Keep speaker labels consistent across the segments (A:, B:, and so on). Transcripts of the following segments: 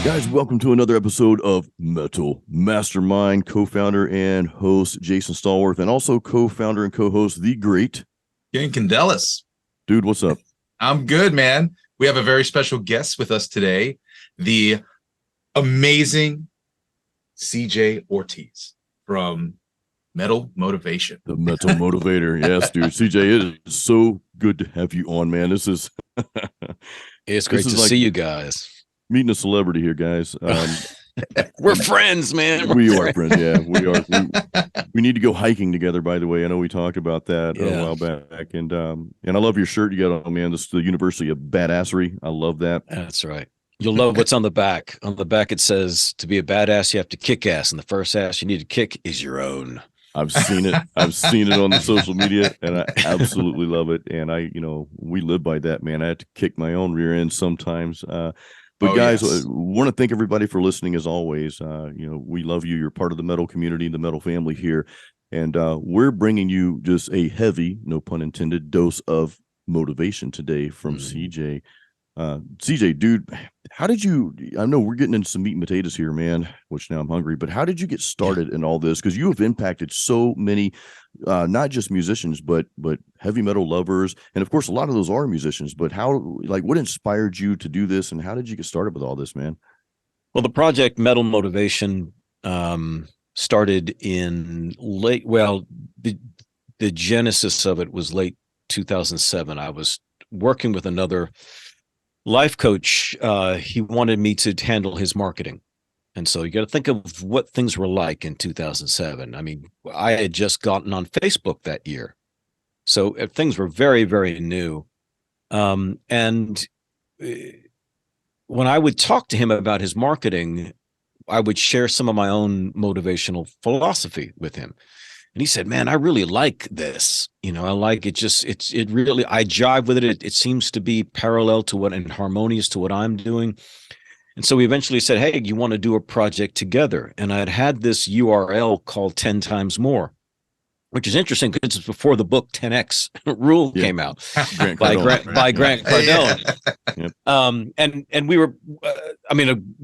A: Guys, welcome to another episode of Metal Mastermind. Co-founder and host Jason Stallworth, and also co-founder and co-host the great
B: Ken Candelas.
A: Dude, what's up?
B: I'm good, man. We have a very special guest with us today, the amazing CJ Ortiz from Metal Motivation.
A: The Metal Motivator. Yes, dude. CJ, it is so good to have you on, man. This is
C: it's great to see you guys.
A: Meeting a celebrity here, guys.
C: We're friends, man.
A: We are friends. Yeah, we are. We need to go hiking together. By the way, I know we talked about that a while back, and I love your shirt you got on, man. This is the University of Badassery. I love that.
C: That's right. You'll love what's on the back. On the back, it says, "To be a badass, you have to kick ass, and the first ass you need to kick is your own."
A: I've seen it. I've seen it on the social media, and I absolutely love it. And we live by that, man. I have to kick my own rear end sometimes. But guys, yes. Want to thank everybody for listening as always. We love you. You're part of the metal community, the metal family here. And we're bringing you just a heavy, no pun intended, dose of motivation today from CJ. CJ, dude, how did you, I know we're getting into some meat and potatoes here, man, which now I'm hungry, but how did you get started in all this? Because you have impacted so many, not just musicians, but heavy metal lovers. And of course, a lot of those are musicians, but what inspired you to do this? And how did you get started with all this, man?
C: Well, the project Metal Motivation started in the genesis of it was late 2007. I was working with another life coach. He wanted me to handle his marketing. And so you got to think of what things were like in 2007. I mean, I had just gotten on Facebook that year. So things were very, very new. And when I would talk to him about his marketing, I would share some of my own motivational philosophy with him. And he said, man, I really like this. I like it. It really, I jive with it. It seems to be parallel to and harmonious to what I'm doing. And so we eventually said, hey, you want to do a project together? And I had this URL called 10 times more, which is interesting because it's before the book 10X rule came out by Grant Cardone. Yep. And we were,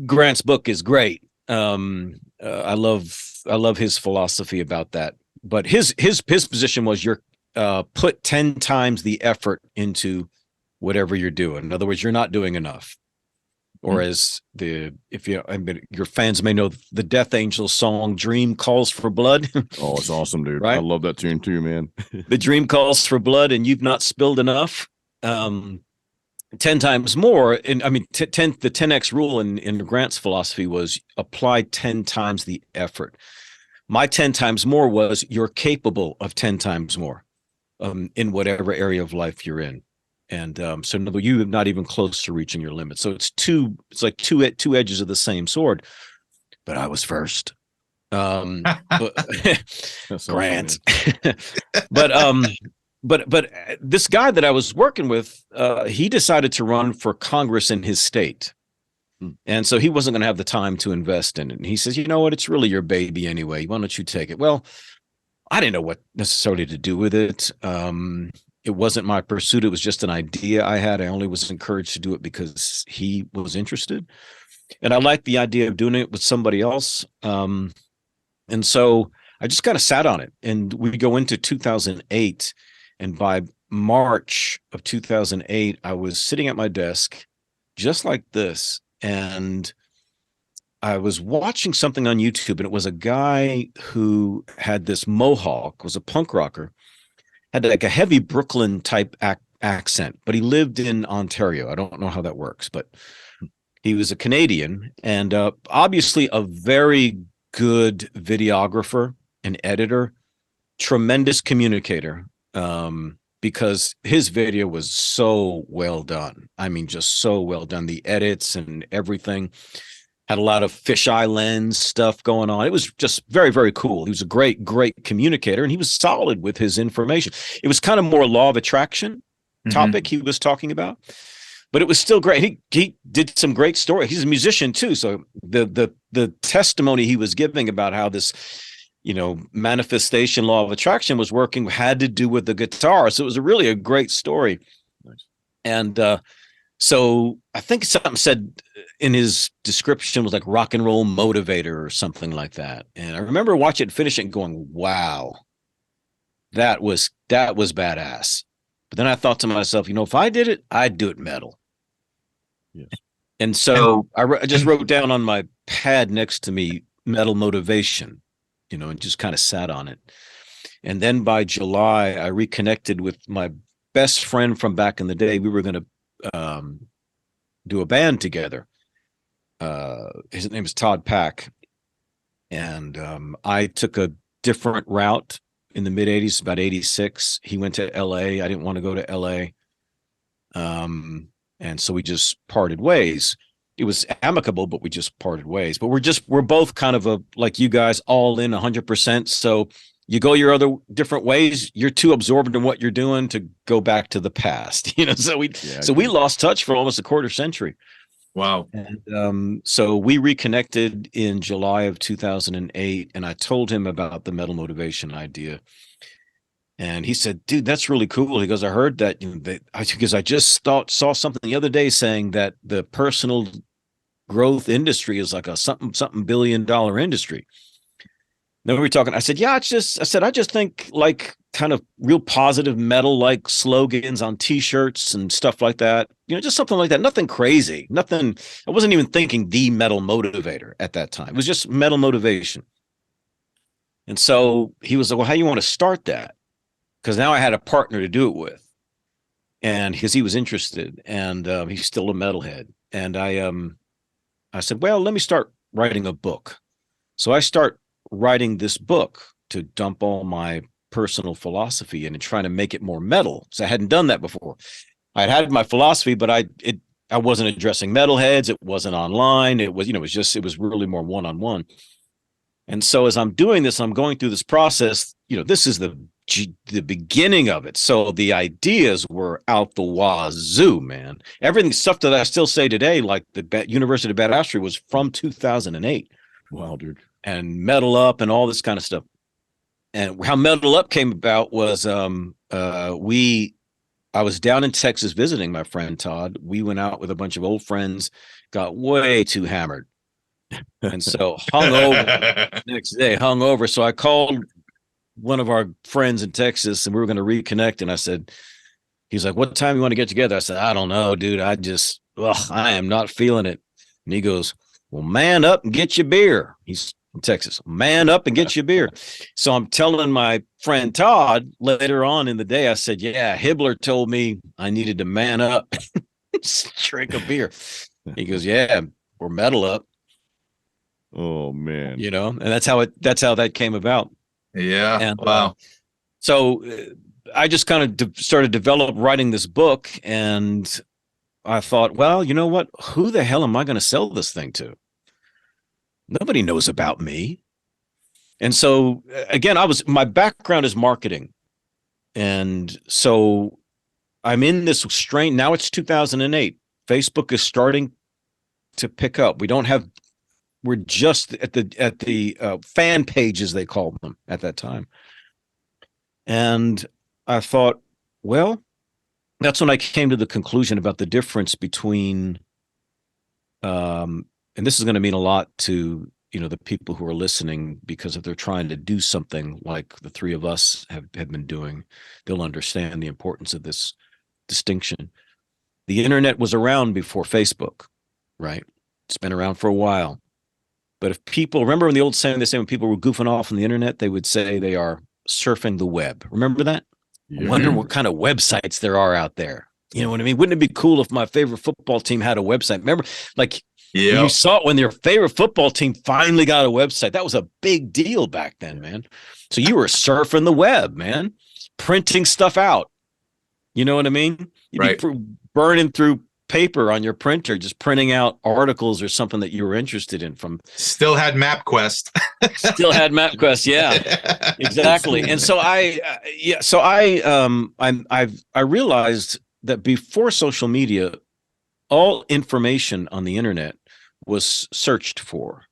C: Grant's book is great. I love his philosophy about that. But his position was you're put 10 times the effort into whatever you're doing. In other words, you're not doing enough. Or as your fans may know, the Death Angel song "Dream Calls for Blood."
A: Oh, it's awesome, dude!
C: Right?
A: I love that tune too, man.
C: The dream calls for blood, and you've not spilled enough. 10 times more, and the 10X rule in Grant's philosophy was apply 10 times the effort. My 10 times more was you're capable of 10 times more in whatever area of life you're in. And so you're not even close to reaching your limit. So it's like two edges of the same sword. But I was first. Grant. But this guy that I was working with, he decided to run for Congress in his state. And so he wasn't going to have the time to invest in it. And he says, you know what? It's really your baby anyway. Why don't you take it? Well, I didn't know what necessarily to do with it. It wasn't my pursuit. It was just an idea I had. I only was encouraged to do it because he was interested. And I liked the idea of doing it with somebody else. And so I just kind of sat on it. And we go into 2008. And by March of 2008, I was sitting at my desk just like this. And I was watching something on YouTube, and it was a guy who had this mohawk, was a punk rocker, had like a heavy Brooklyn type accent, but he lived in Ontario. I don't know how that works, but he was a Canadian and obviously a very good videographer and editor, tremendous communicator, because his video was so well done. I mean, just so well done. The edits and everything had a lot of fisheye lens stuff going on. It was just very, very cool. He was a great, great communicator, and he was solid with his information. It was kind of more law of attraction topic he was talking about, but it was still great. He did some great stories. He's a musician too. So the testimony he was giving about how this, manifestation law of attraction was working had to do with the guitar. So it was really a great story. Nice. And So I think something said in his description was like rock and roll motivator or something like that. And I remember watching it, finish it, and going, "Wow, that was badass." But then I thought to myself, if I did it, I'd do it metal.
A: Yes.
C: And so I just wrote down on my pad next to me, Metal Motivation, and just kind of sat on it. And then by July, I reconnected with my best friend from back in the day. We were going to do a band together. His name is Todd Pack. And I took a different route in the mid 80s, about 86. He went to LA. I didn't want to go to LA. And so we just parted ways. It was amicable, but we just parted ways. But we're both kind of like you guys, all in 100%. So you go your other different ways. You're too absorbed in what you're doing to go back to the past. So we lost touch for almost a quarter century.
B: Wow.
C: And so we reconnected in July of 2008, and I told him about the Metal Motivation idea. And he said, "Dude, that's really cool." He goes, "I heard that, because I just saw something the other day saying that the personal growth industry is like a something billion-dollar industry." Then we were talking. I said, "Yeah, I just think like kind of real positive metal like slogans on T-shirts and stuff like that. Just something like that. Nothing crazy. Nothing. I wasn't even thinking the Metal Motivator at that time. It was just Metal Motivation." And so he was like, "Well, how do you want to start that?" Because now I had a partner to do it with, and because he was interested, and he's still a metalhead. And I said, "Well, let me start writing a book." So I start writing this book to dump all my personal philosophy in and trying to make it more metal. So I hadn't done that before. I had my philosophy, but I wasn't addressing metalheads. It wasn't online. It was, it was really more one-on-one. And so as I'm doing this, I'm going through this process. This is the beginning of it. So the ideas were out the wazoo, man. Everything, stuff that I still say today, like the University of Badassery, was from 2008.
A: Wow, dude.
C: And Metal Up and all this kind of stuff. And how Metal Up came about was I was down in Texas visiting my friend Todd. We went out with a bunch of old friends, got way too hammered. And so hung over. So I called one of our friends in Texas, and we were going to reconnect. And I said, he's like, "What time you want to get together?" I said, "I don't know, dude. I am not feeling it." And he goes, "Well, man up and get your beer." He's in Texas. "Man up and get your beer." So I'm telling my friend Todd later on in the day, I said, "Yeah, Hibbler told me I needed to man up, drink a beer." He goes, "Yeah, we're Metal Up."
A: Oh man.
C: And that's how that came about.
B: Yeah.
C: And
B: wow.
C: So I just kind of started writing this book, and I thought, well, you know what? Who the hell am I going to sell this thing to? Nobody knows about me. And so again, my background is marketing. And so I'm in this strain. Now it's 2008. Facebook is starting to pick up. We're just at the fan pages, they called them at that time. And I thought, well, that's when I came to the conclusion about the difference between, and this is going to mean a lot to, the people who are listening, because if they're trying to do something like the three of us have been doing, they'll understand the importance of this distinction. The internet was around before Facebook, right? It's been around for a while. But if people, remember in the old saying, they say when people were goofing off on the internet, they would say they are surfing the web. Remember that?
A: Yeah.
C: I wonder what kind of websites there are out there. You know what I mean? Wouldn't it be cool if my favorite football team had a website? Remember, like you saw it when your favorite football team finally got a website. That was a big deal back then, man. So you were surfing the web, man, printing stuff out. You know what I mean? You'd
B: right.
C: be burning through paper on your printer, just printing out articles or something that you were interested in.
B: Still had MapQuest.
C: Yeah, exactly. And so I realized that before social media, all information on the internet was searched for.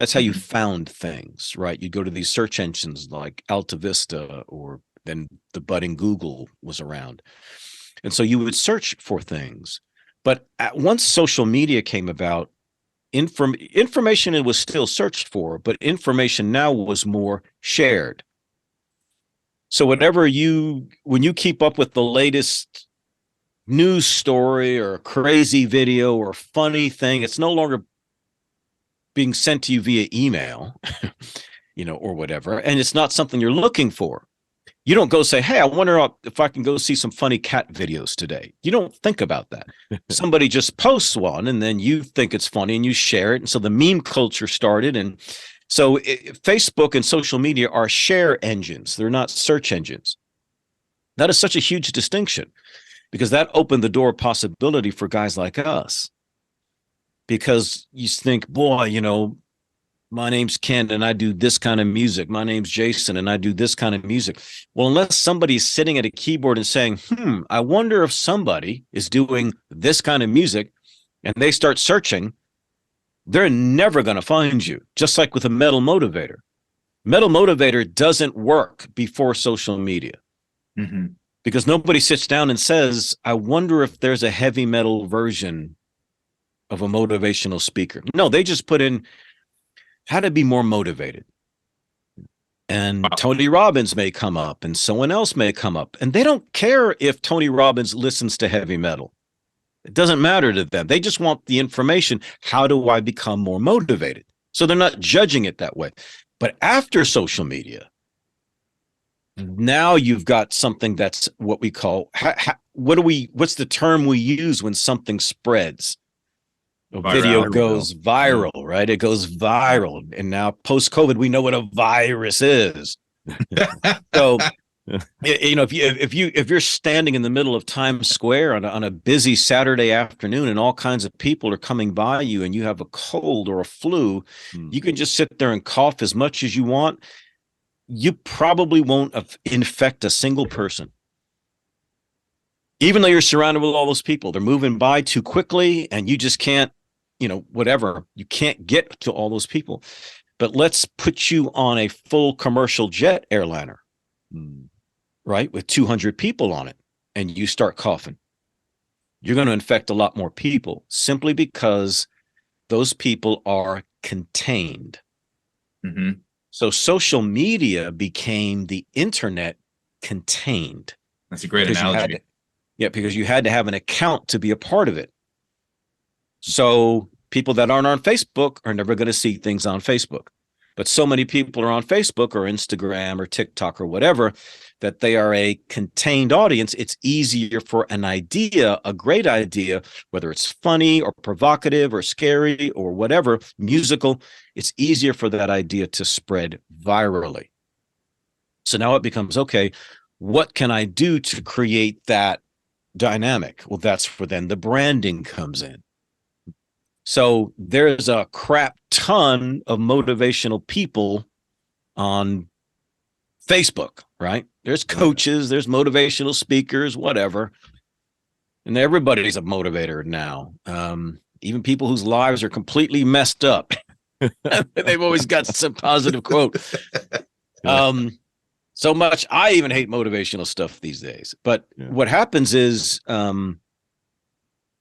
C: That's how you found things, right? You go to these search engines like Alta Vista, or then the budding Google was around. And so you would search for things. But once social media came about, information it was still searched for, but information now was more shared. So when you keep up with the latest news story or crazy video or funny thing, it's no longer being sent to you via email, or whatever. And it's not something you're looking for. You don't go say, hey, I wonder if I can go see some funny cat videos today. You don't think about that. Somebody just posts one and then you think it's funny and you share it. And so the meme culture started. And so Facebook and social media are share engines. They're not search engines. That is such a huge distinction because that opened the door of possibility for guys like us. Because you think, boy, my name's Ken and I do this kind of music. My name's Jason and I do this kind of music. Well, unless somebody's sitting at a keyboard and saying, I wonder if somebody is doing this kind of music, and they start searching, they're never going to find you. Just like with a Metal Motivator. Metal Motivator doesn't work before social media because nobody sits down and says, I wonder if there's a heavy metal version of a motivational speaker. No, they just put in how to be more motivated. And Tony Robbins may come up and someone else may come up. And they don't care if Tony Robbins listens to heavy metal. It doesn't matter to them. They just want the information. How do I become more motivated? So they're not judging it that way. But after social media, now you've got something that's what we call, what's the term we use when something spreads? A video goes viral, right? It goes viral. And now post-COVID, we know what a virus is. So, if you're standing in the middle of Times Square on a busy Saturday afternoon and all kinds of people are coming by you and you have a cold or a flu, you can just sit there and cough as much as you want. You probably won't infect a single person. Even though you're surrounded with all those people, they're moving by too quickly and you just can't, you can't get to all those people. But let's put you on a full commercial jet airliner, right? With 200 people on it and you start coughing. You're going to infect a lot more people simply because those people are contained. So social media became the internet contained.
B: That's a great analogy.
C: Because you had to have an account to be a part of it. So people that aren't on Facebook are never going to see things on Facebook. But so many people are on Facebook or Instagram or TikTok or whatever that they are a contained audience. It's easier for an idea, a great idea, whether it's funny or provocative or scary or whatever, musical, it's easier for that idea to spread virally. So now it becomes, okay, what can I do to create that dynamic? Well, that's where then the branding comes in. So there's a crap ton of motivational people on Facebook, right? There's coaches, there's motivational speakers, whatever. And everybody's a motivator now. Even people whose lives are completely messed up. They've always got some positive quote. So much, I even hate motivational stuff these days. But what happens is,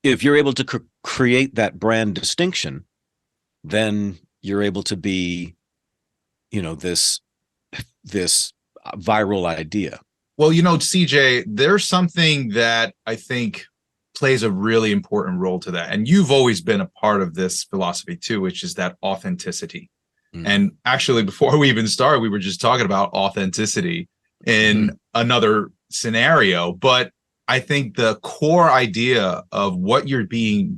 C: if you're able to create that brand distinction, then you're able to be, this viral idea.
B: Well, CJ, there's something that I think plays a really important role to that. And you've always been a part of this philosophy too, which is that authenticity. And actually, before we even started, we were just talking about authenticity in another scenario. But I think the core idea of what you're doing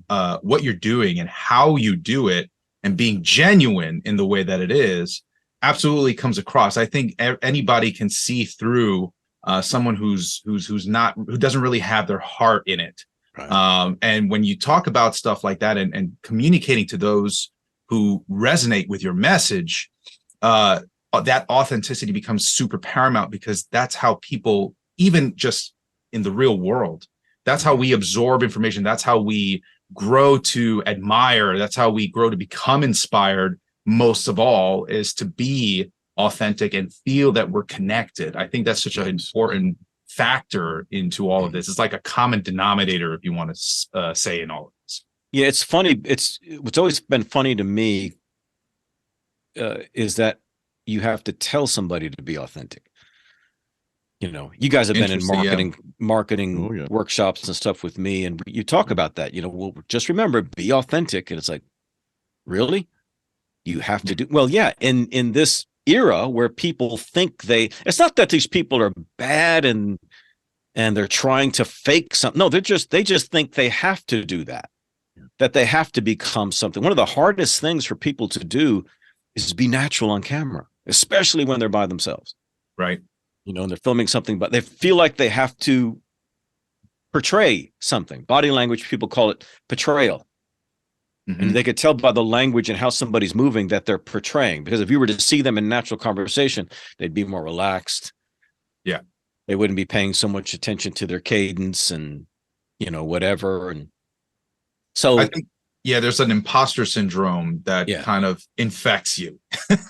B: and how you do it and being genuine in the way that it is absolutely comes across. I think anybody can see through someone who doesn't really have their heart in it. Right. And when you talk about stuff like that and communicating to those who resonate with your message, that authenticity becomes super paramount, because that's how people, even just in the real world, that's how we absorb information. That's how we grow to admire. That's how we grow to become inspired. Most of all is to be authentic and feel that we're connected. I think that's such an important factor into all of this. It's like a common denominator, if you want to say, in all of this.
C: Yeah, it's funny. What's always been funny to me is that you have to tell somebody to be authentic. You know, you guys have been in marketing workshops and stuff with me, and you talk about that. You know, well, just remember, be authentic. And it's like, really? You have to do well, yeah. In this era where people think it's not that these people are bad and they're trying to fake something. No, they just think they have to do that. That they have to become something. One of the hardest things for people to do is be natural on camera, especially when they're by themselves.
B: Right.
C: You know, and they're filming something, but they feel like they have to portray something. Body language, people call it portrayal. Mm-hmm. And they could tell by the language and how somebody's moving that they're portraying. Because if you were to see them in natural conversation, they'd be more relaxed.
B: Yeah.
C: They wouldn't be paying so much attention to their cadence and, you know, whatever. And so
B: I think, there's an imposter syndrome that kind of infects you.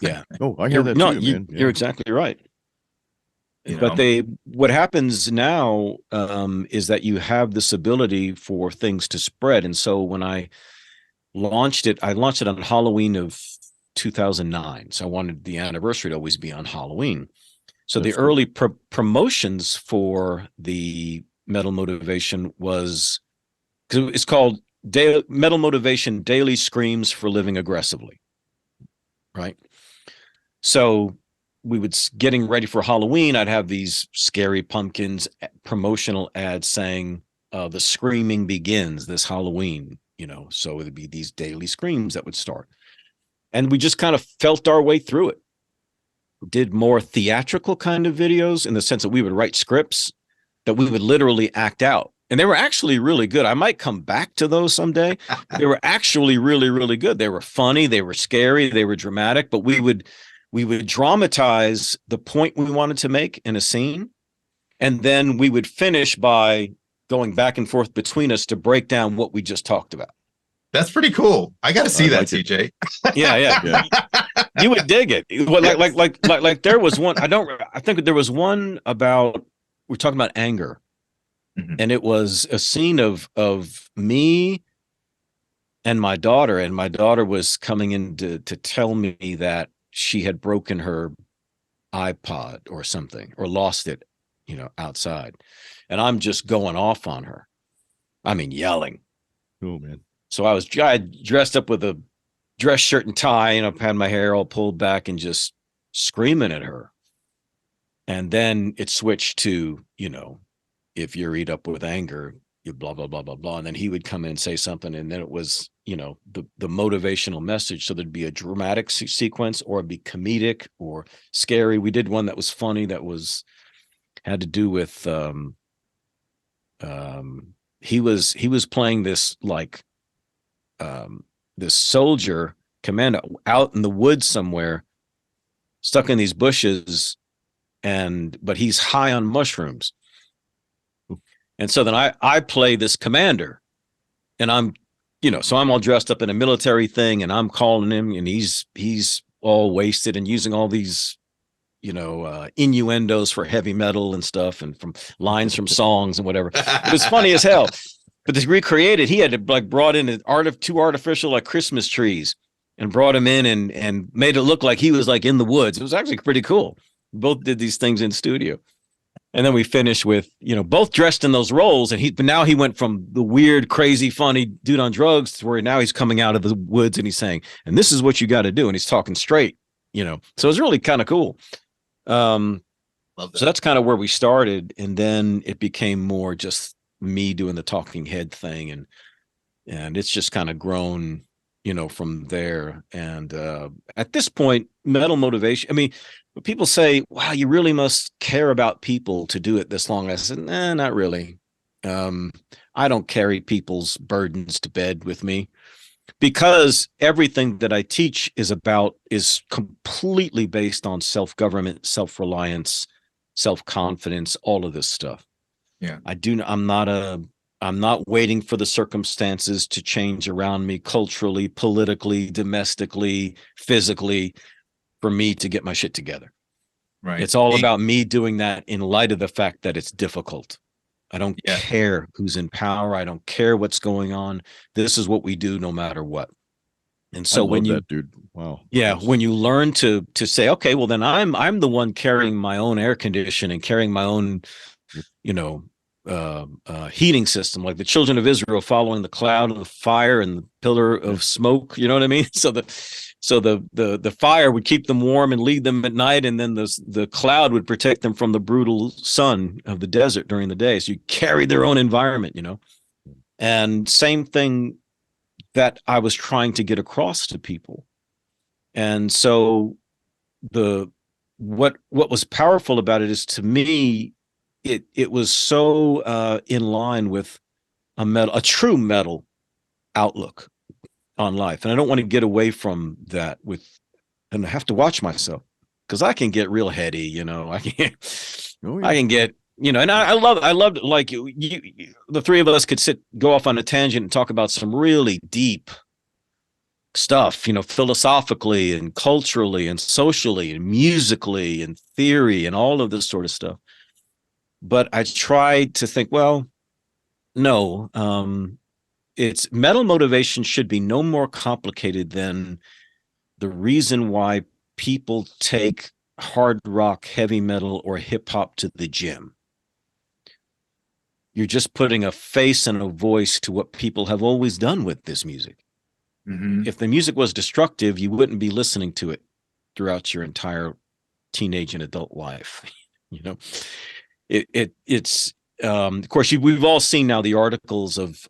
C: Yeah.
A: Oh, I hear that too, man.
C: You're exactly right. But what happens now is that you have this ability for things to spread. And so when I launched it on Halloween of 2009. So I wanted the anniversary to always be on Halloween. So the early promotions for the Metal Motivation was, because it's called Metal Motivation Daily Screams for Living Aggressively. Right. So we would, getting ready for Halloween, I'd have these scary pumpkins promotional ads saying the screaming begins this Halloween, you know, so it'd be these daily screams that would start. And we just kind of felt our way through it. Did more theatrical kind of videos in the sense that we would write scripts that we would literally act out. And they were actually really good. I might come back to those someday. They were actually really, really good. They were funny. They were scary. They were dramatic, but we would dramatize the point we wanted to make in a scene. And then we would finish by going back and forth between us to break down what we just talked about.
B: That's pretty cool. I got to see that, CJ.
C: Yeah. You would dig it. Like there was one, I think there was one about, we're talking about anger. Mm-hmm. And it was a scene of me and my daughter was coming in to tell me that she had broken her iPod or something, or lost it, you know, outside. And I'm just going off on her. I mean, yelling.
A: Oh, man.
C: So I dressed up with a dress shirt and tie, and I've had my hair all pulled back and just screaming at her. And then it switched to, you know, if you're eat up with anger, you blah, blah, blah, blah, blah. And then he would come in and say something. And then it was, you know, the motivational message. So there'd be a dramatic sequence, or it'd be comedic or scary. We did one that was funny, that had to do with, he was playing this, like, this soldier commando out in the woods somewhere, stuck in these bushes, but he's high on mushrooms. And so then I play this commander, and I'm, you know, so I'm all dressed up in a military thing, and I'm calling him, and he's all wasted and using all these, you know, innuendos for heavy metal and stuff, and from lines from songs and whatever. It was funny as hell. But to recreate it, he had to, like, brought in two artificial, like, Christmas trees, and brought him in and made it look like he was, like, in the woods. It was actually pretty cool. We both did these things in studio. And then we finished with, you know, both dressed in those roles. And but now he went from the weird, crazy, funny dude on drugs to where now he's coming out of the woods and he's saying, and this is what you got to do. And he's talking straight, you know, so it's really kind of cool. Love that. So that's kind of where we started. And then it became more just me doing the talking head thing. And it's just kind of grown, you know, from there. And at this point, Metal Motivation, I mean, people say, wow, you really must care about people to do it this long. I said, nah, not really. I don't carry people's burdens to bed with me, because everything that I teach is completely based on self-government, self-reliance, self-confidence, all of this stuff.
B: Yeah.
C: I'm not waiting for the circumstances to change around me culturally, politically, domestically, physically, for me to get my shit together.
B: Right.
C: It's all about me doing that in light of the fact that it's difficult. I don't
B: Yeah.
C: care who's in power. I don't care what's going on. This is what we do no matter what. And so
A: when you, that, dude, wow.
C: Yeah, when you learn to say, okay, well then I'm the one carrying my own air conditioning, carrying my own, heating system, like the children of Israel following the cloud and the fire and the pillar of smoke. You know what I mean? So the fire would keep them warm and lead them at night, and then the cloud would protect them from the brutal sun of the desert during the day. So you carry their own environment, and same thing that I was trying to get across to people. And so what was powerful about it is, to me, it was so in line with a true metal outlook on life. And I don't want to get away from that and I have to watch myself, because I can get real heady, I can get, and I loved it. Like you, the three of us could go off on a tangent and talk about some really deep stuff, philosophically and culturally and socially and musically and theory and all of this sort of stuff. But I tried to think, well, no, it's metal motivation should be no more complicated than the reason why people take hard rock, heavy metal, or hip hop to the gym. You're just putting a face and a voice to what people have always done with this music.
B: Mm-hmm.
C: If the music was destructive, you wouldn't be listening to it throughout your entire teenage and adult life. It's of course, we've all seen now the articles of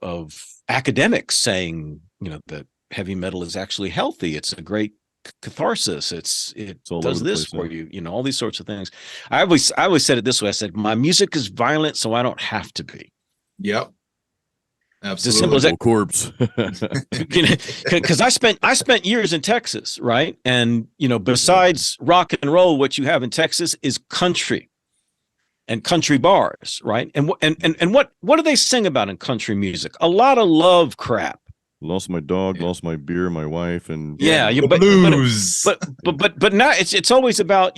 C: academics saying, that heavy metal is actually healthy. It's a great catharsis. It does this for you, all these sorts of things. I always said it this way. I said, my music is violent, so I don't have to be.
B: Yep. Absolutely.
C: As simple as that.
A: Corpse.
C: Because I spent years in Texas, right? And besides rock and roll, what you have in Texas is country and country bars, right? And what do they sing about in country music? A lot of love crap.
A: Lost my dog, lost my beer, my wife, and
B: blues.
C: But now it's always about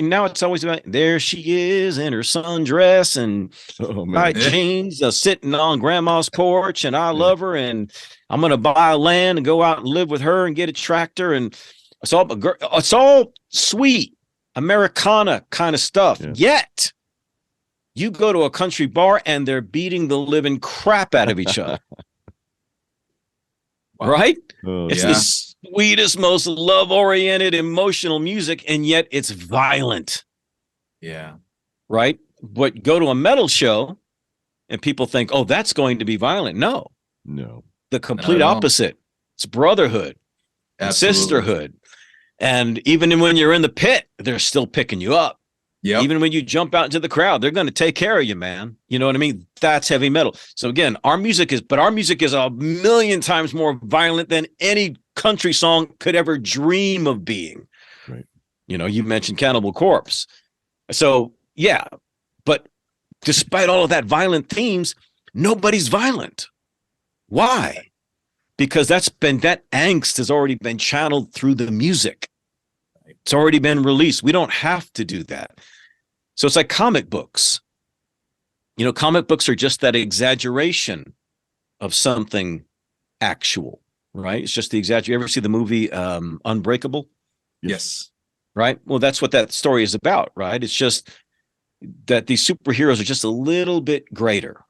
C: there she is in her sundress and tight jeans, sitting on grandma's porch, and I love her, and I'm gonna buy land and go out and live with her and get a tractor, and it's all sweet Americana kind of stuff. Yeah. Yet you go to a country bar and they're beating the living crap out of each other. Right? It's the sweetest, most love-oriented, emotional music, and yet it's violent.
B: Yeah.
C: Right? But go to a metal show, and people think, oh, that's going to be violent. No. The complete opposite. It's brotherhood, and sisterhood. And even when you're in the pit, they're still picking you up.
B: Yep.
C: Even when you jump out into the crowd, they're going to take care of you, man. You know what I mean? That's heavy metal. So again, our music is a million times more violent than any country song could ever dream of being.
A: Right.
C: You mentioned Cannibal Corpse. So yeah, but despite all of that violent themes, nobody's violent. Why? Because that angst has already been channeled through the music. It's already been released. We don't have to do that. So it's like comic books. Comic books are just that exaggeration of something actual, right? It's just the exaggeration. You ever see the movie Unbreakable?
B: Yes.
C: Right? Well, that's what that story is about, right? It's just that these superheroes are just a little bit greater,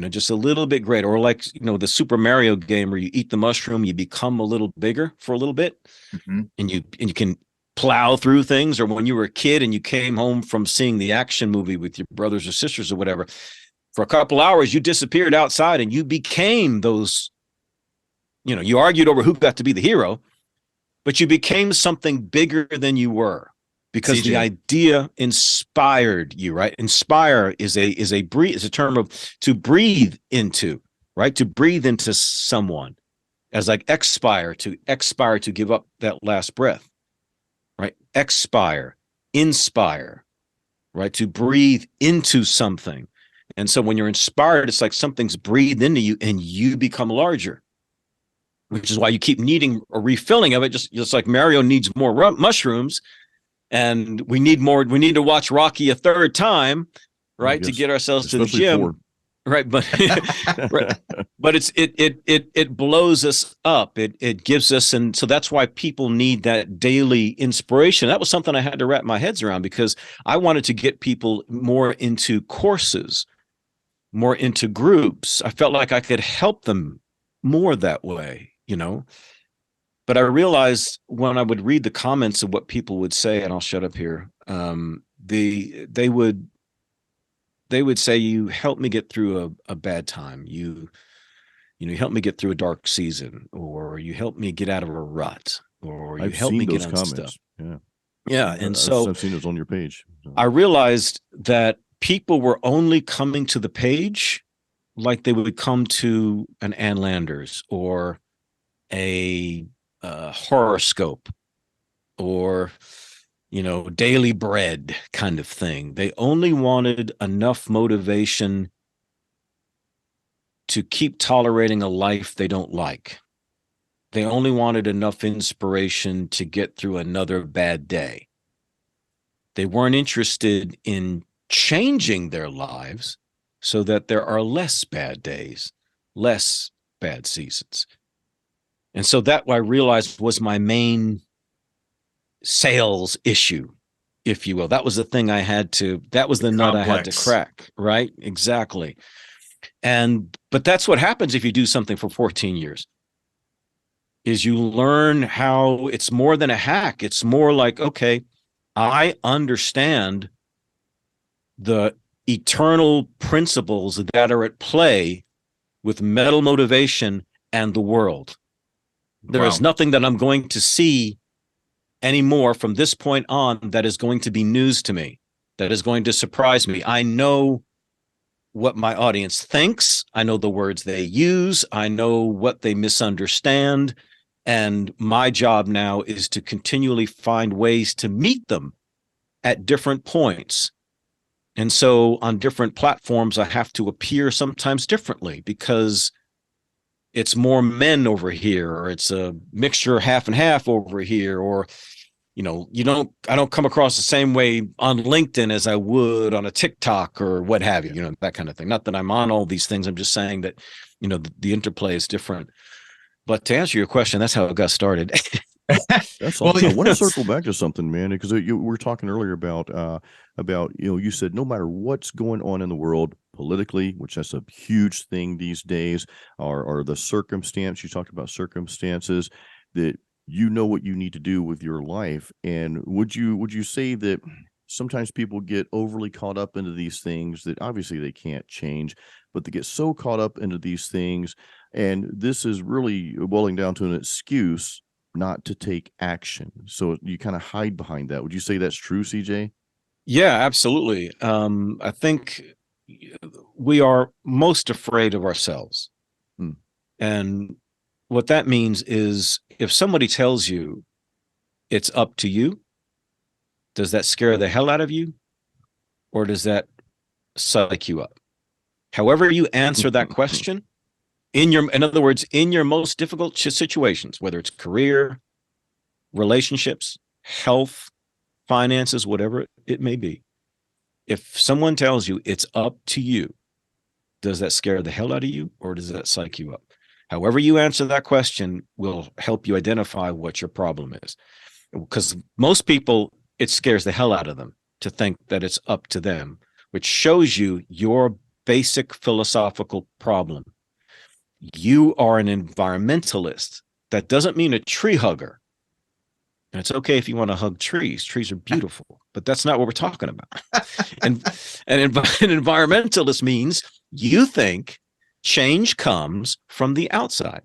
C: just a little bit greater. Or like, the Super Mario game where you eat the mushroom, you become a little bigger for a little bit, and you can plow through things. Or when you were a kid and you came home from seeing the action movie with your brothers or sisters or whatever, for a couple hours, you disappeared outside and you became those, you argued over who got to be the hero, but you became something bigger than you were because
B: CJ.
C: The idea inspired you, right? Inspire is a term of to breathe into, right? To breathe into someone, as like expire to give up that last breath. Right? Expire, inspire, right? To breathe into something. And so when you're inspired, it's like something's breathed into you and you become larger, which is why you keep needing a refilling of it. Just like Mario needs more mushrooms and we need more. We need to watch Rocky a third time, right, to
A: Yes.
C: get ourselves to the
A: Especially
C: gym.
A: 4.
C: Right, but right, but it blows us up. It gives us, and so that's why people need that daily inspiration. That was something I had to wrap my heads around, because I wanted to get people more into courses, more into groups. I felt like I could help them more that way, But I realized when I would read the comments of what people would say, and I'll shut up here. They would say, you helped me get through a bad time. You helped me get through a dark season, or you helped me get out of a rut, or you
A: I've
C: helped me
A: seen
C: get
A: those
C: unstuck.
A: comments. Yeah.
C: Yeah. And so
A: I've seen those on your page. So.
C: I realized that people were only coming to the page like they would come to an Ann Landers or a horoscope or daily bread kind of thing. They only wanted enough motivation to keep tolerating a life they don't like. They only wanted enough inspiration to get through another bad day. They weren't interested in changing their lives so that there are less bad days, less bad seasons. And so that I realized was my main sales issue, if you will. That was the thing that was the nut I had to crack, right? Exactly. But that's what happens if you do something for 14 years, is you learn how it's more than a hack. It's more like, okay, I understand the eternal principles that are at play with metal motivation and the world. There is nothing that I'm going to see anymore from this point on that is going to be news to me, that is going to surprise me. I know what my audience thinks. I know the words they use. I know what they misunderstand. And my job now is to continually find ways to meet them at different points. And so on different platforms, I have to appear sometimes differently because it's more men over here, or it's a mixture half and half over here, or I don't come across the same way on LinkedIn as I would on a TikTok or what have you, that kind of thing. Not that I'm on all these things. I'm just saying that, the interplay is different. But to answer your question, that's how it got started.
A: That's all. I want to circle back to something, man, because you were talking earlier about you said no matter what's going on in the world politically, which that's a huge thing these days, or the circumstance. You talked about circumstances that what you need to do with your life. And would you say that sometimes people get overly caught up into these things that obviously they can't change, but they get so caught up into these things, and this is really boiling down to an excuse not to take action. So you kind of hide behind that. Would you say that's true, CJ?
C: Yeah, absolutely. I think we are most afraid of ourselves. And what that means is if somebody tells you it's up to you, does that scare the hell out of you? Or does that psych you up? However you answer that question, in other words, in your most difficult situations, whether it's career, relationships, health, finances, whatever it may be, if someone tells you it's up to you, does that scare the hell out of you, or does that psych you up? However you answer that question will help you identify what your problem is. Because most people, it scares the hell out of them to think that it's up to them, which shows you your basic philosophical problem. You are an environmentalist. That doesn't mean a tree hugger. And it's okay if you want to hug trees. Trees are beautiful, but that's not what we're talking about. And an environmentalist means you think change comes from the outside,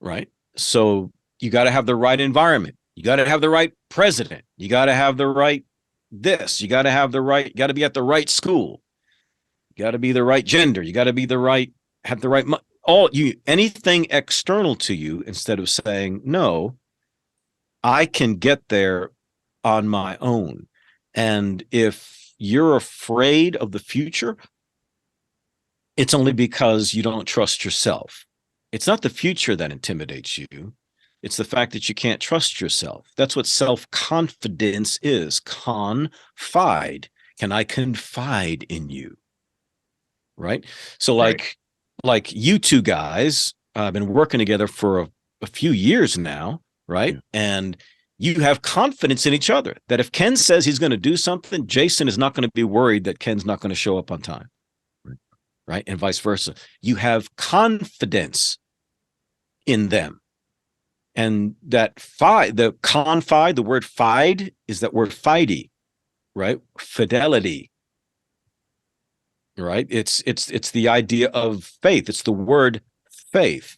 C: right? So you got to have the right environment. You got to have the right president. You got to have the right this. You got to have the right, you got to be at the right school. You got to be the right gender. You got to be the right, have the right, anything external to you, instead of saying, no, I can get there on my own. And if you're afraid of the future, it's only because you don't trust yourself. It's not the future that intimidates you. It's the fact that you can't trust yourself. That's what self-confidence is. Confide. Can I confide in you? Right? So like you two guys have been working together for a few years now, right?
A: Yeah.
C: And you have confidence in each other that if Ken says he's going to do something, Jason is not going to be worried that Ken's not going to show up on time. Right? And vice versa. You have confidence in them. And that the word fide is that word fidey, right? Fidelity. Right? It's the idea of faith. It's the word faith.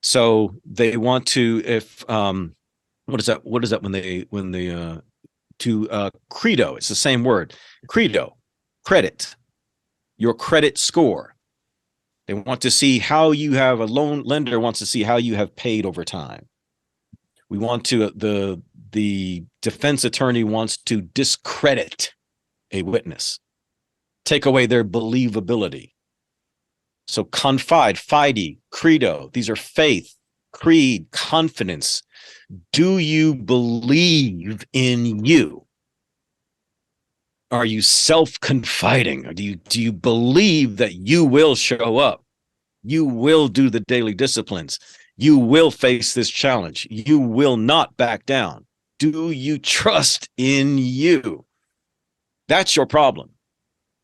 C: So they want to, if what is that when they credo, it's the same word. Credo, credit, your credit score. They want to see how you have, a loan lender wants to see how you have paid over time. We want to, the defense attorney wants to discredit a witness, take away their believability. So confide, fide, credo, these are faith, creed, confidence. Do you believe in you? Are you self-confiding? Or do you believe that you will show up? You will do the daily disciplines. You will face this challenge. You will not back down. Do you trust in you? That's your problem.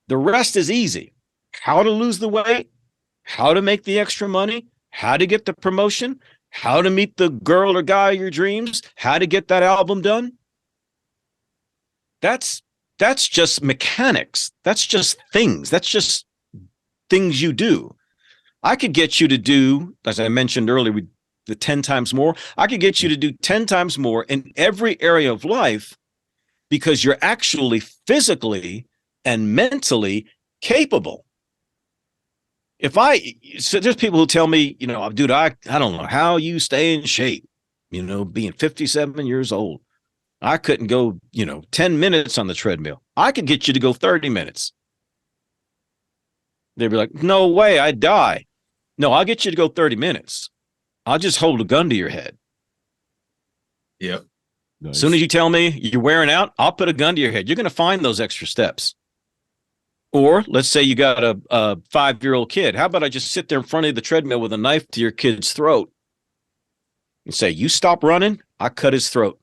C: The rest is easy. How to lose the weight, how to make the extra money, how to get the promotion, how to meet the girl or guy of your dreams, how to get that album done. That's just mechanics. That's just things. That's just things you do. I could get you to do, as I mentioned earlier, the 10 times more. I could get you to do 10 times more in every area of life because you're actually physically and mentally capable. So there's people who tell me, dude, I don't know how you stay in shape, being 57 years old. I couldn't go, 10 minutes on the treadmill. I could get you to go 30 minutes. They'd be like, no way, I'd die. No, I'll get you to go 30 minutes. I'll just hold a gun to your head.
B: Yep.
A: Nice.
C: As soon as you tell me you're wearing out, I'll put a gun to your head. You're going to find those extra steps. Or let's say you got a 5-year-old kid. How about I just sit there in front of the treadmill with a knife to your kid's throat and say, you stop running, I cut his throat.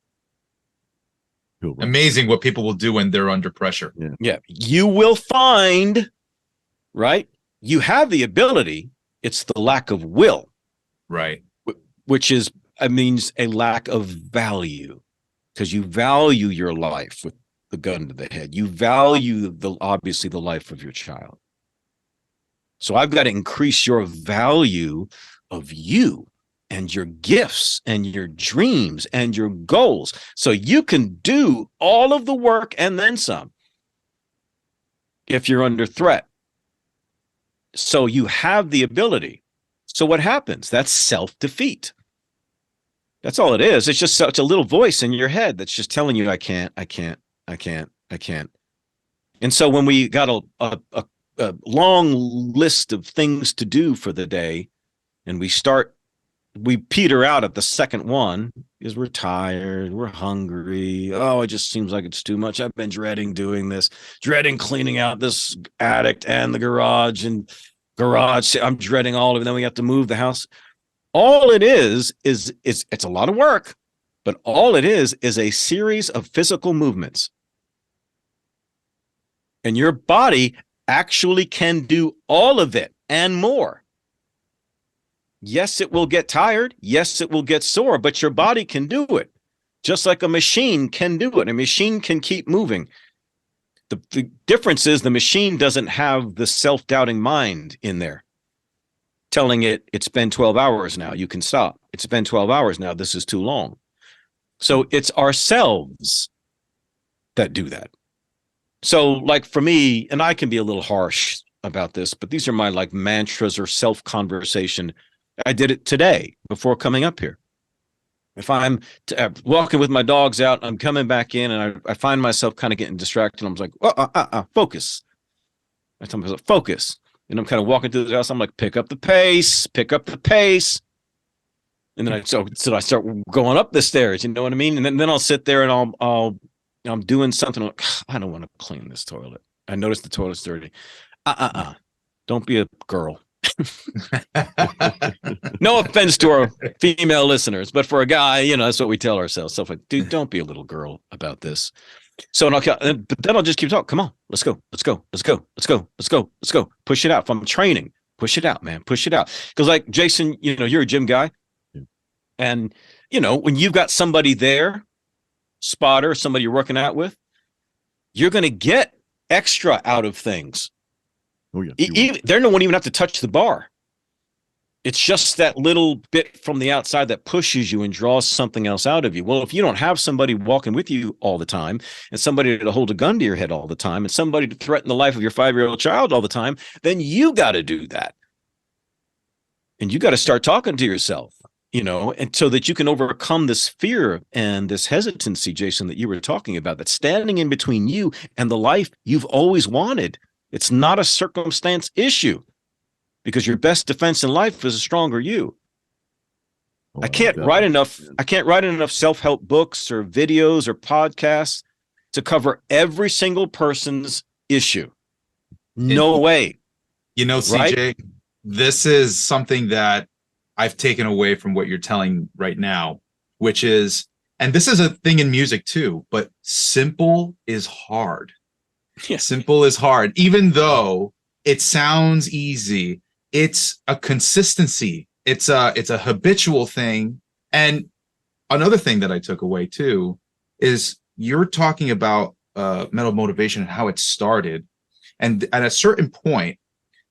B: Amazing what people will do when they're under pressure.
C: Yeah. You will find, right? You have the ability. It's the lack of will.
B: Right.
C: Which means a lack of value, because you value your life with the gun to the head. You value obviously the life of your child. So I've got to increase your value of you and your gifts and your dreams and your goals so you can do all of the work and then some if you're under threat. So you have the ability. So what happens? That's self-defeat. That's all it is. It's just such a little voice in your head that's just telling you, I can't. And so when we got a long list of things to do for the day, and we peter out at the second one because we're tired, we're hungry. Oh, it just seems like it's too much. I've been dreading doing this, dreading cleaning out this attic and the garage. I'm dreading all of it. Then we have to move the house. All it is it's a lot of work, but all it is a series of physical movements. And your body actually can do all of it and more. Yes, it will get tired. Yes, it will get sore, but your body can do it. Just like a machine can do it. A machine can keep moving. The difference is the machine doesn't have the self-doubting mind in there telling it, it's been 12 hours now, you can stop. It's been 12 hours now, this is too long. So it's ourselves that do that. So like for me, and I can be a little harsh about this, but these are my like mantras or self-conversation. I did it today before coming up here. If I'm walking with my dogs out, I'm coming back in and I find myself kind of getting distracted. I'm like, focus. I tell myself, focus. And I'm kind of walking through the house. I'm like, pick up the pace, pick up the pace. And then I start going up the stairs, you know what I mean? And then I'll sit there and I'm doing something like, I don't want to clean this toilet. I noticed the toilet's dirty. Don't be a girl. No offense to our female listeners, but for a guy, that's what we tell ourselves. Stuff like, dude, don't be a little girl about this. So, but then I'll just keep talking. Come on, let's go. Push it out. If I'm training, push it out, man. Push it out. Because like Jason, you're a gym guy. And, when you've got somebody there, spotter, somebody you're working out with, you're going to get extra out of things.
A: Oh, yeah.
C: They won't even have to touch the bar. It's just that little bit from the outside that pushes you and draws something else out of you. Well, if you don't have somebody walking with you all the time, and somebody to hold a gun to your head all the time, and somebody to threaten the life of your 5-year-old child all the time, then you got to do that. And you got to start talking to yourself, and so that you can overcome this fear and this hesitancy, Jason, that you were talking about, that's standing in between you and the life you've always wanted. It's not a circumstance issue. Because your best defense in life is a stronger you. I can't write enough self-help books or videos or podcasts to cover every single person's issue. No way.
B: CJ,
C: right?
B: This is something that I've taken away from what you're telling right now, which is, and this is a thing in music too, but simple is hard.
C: Yeah.
B: Simple is hard. Even though it sounds easy, it's a consistency. It's a habitual thing. And another thing that I took away too is you're talking about Metal Motivation and how it started. And at a certain point,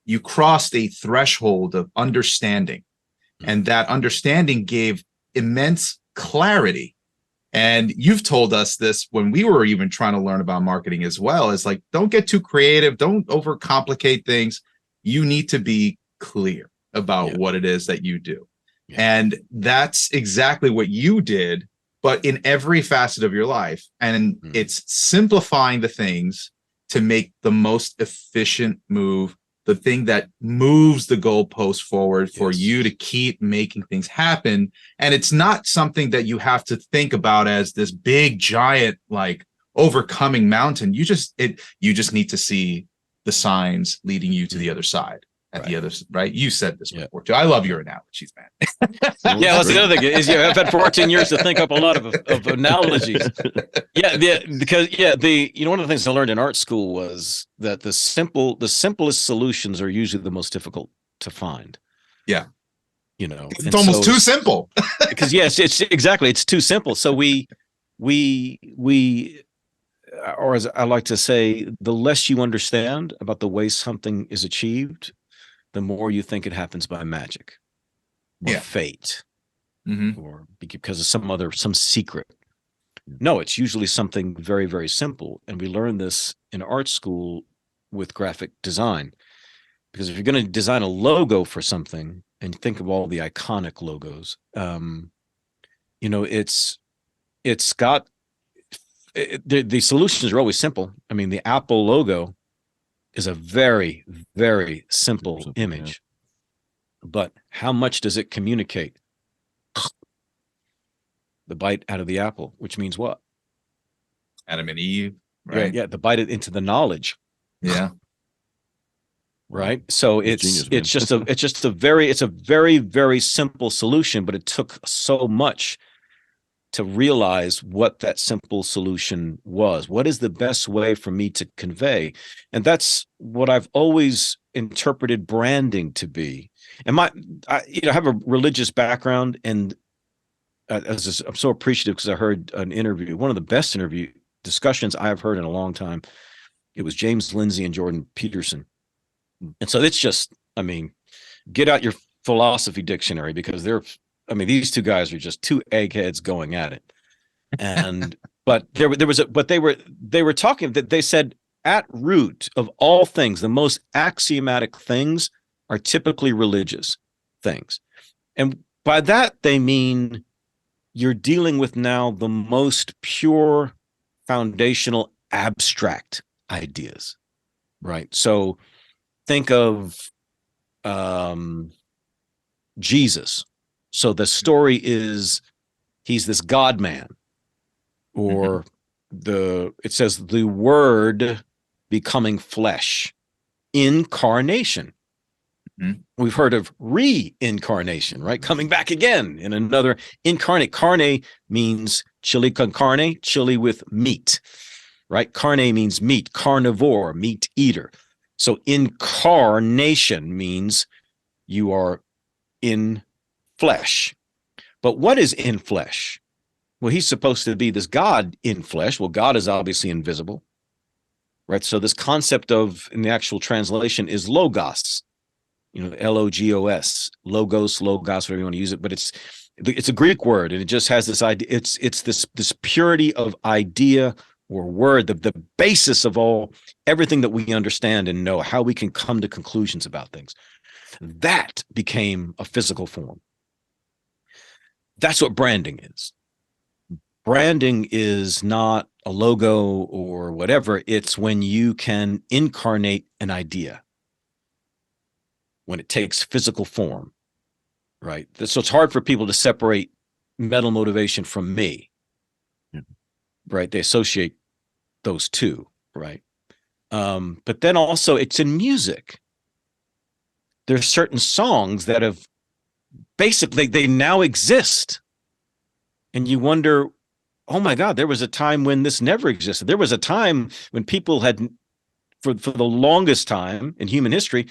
B: you crossed a threshold of understanding. And that understanding gave immense clarity. And you've told us this when we were even trying to learn about marketing as well. It's like, don't get too creative. Don't overcomplicate things. You need to be clear about what it is that you do. And that's exactly what you did, but in every facet of your life. And it's simplifying the things to make the most efficient move, the thing that moves the goalpost forward for you to keep making things happen. And it's not something that you have to think about as this big, giant, like overcoming mountain. You just need to see the signs leading you to the other side. At the other, right? You said this before too. I love your analogies, man.
C: Yeah, that's the other thing is I've had 14 years to think up a lot of analogies. Because one of the things I learned in art school was that the simplest solutions are usually the most difficult to find.
B: Yeah,
C: it's
B: almost too simple.
C: Because it's too simple. So we, or as I like to say, the less you understand about the way something is achieved, the more you think it happens by magic or fate or because of some secret. No, it's usually something very, very simple. And we learn this in art school with graphic design, because if you're going to design a logo for something and think of all the iconic logos, it's got the solutions are always simple. I mean, the Apple logo is a very, very simple image, but how much does it communicate? The bite out of the apple, which means what?
B: Adam and Eve, right?
C: Yeah, the bite it into the knowledge.
B: Yeah.
C: Right. So it's a very, very simple solution, but it took so much to realize what that simple solution was. What is the best way for me to convey? And that's what I've always interpreted branding to be. And I have a religious background, and I'm so appreciative because I heard an interview, one of the best interview discussions I've heard in a long time. It was James Lindsay and Jordan Peterson. And so it's just, get out your philosophy dictionary, because these two guys are just two eggheads going at it. And but they were talking that they said at root of all things, the most axiomatic things are typically religious things. And by that they mean you're dealing with now the most pure, foundational, abstract ideas. Right. So think of Jesus. So the story is he's this God man, or it says the word becoming flesh, incarnation. We've heard of reincarnation, right? Coming back again in another incarnate. Carne means chili con carne, chili with meat, right? Carne means meat, carnivore, meat eater. So incarnation means you are in flesh. But what is in flesh? Well, he's supposed to be this God in flesh. Well, God is obviously invisible, right? So this concept of, in the actual translation, is logos. Logos, whatever you want to use it, but it's a Greek word, and it just has this idea. It's this purity of idea or word, the basis of everything that we understand and know, how we can come to conclusions about things. That became a physical form. That's what branding is. Branding is not a logo or whatever. It's when you can incarnate an idea, when it takes physical form, right? So it's hard for people to separate Metal Motivation from me, right? They associate those two, right? But then also it's in music. There's certain songs that have basically, they now exist. And you wonder, oh my God, there was a time when this never existed. There was a time when people had, for the longest time in human history,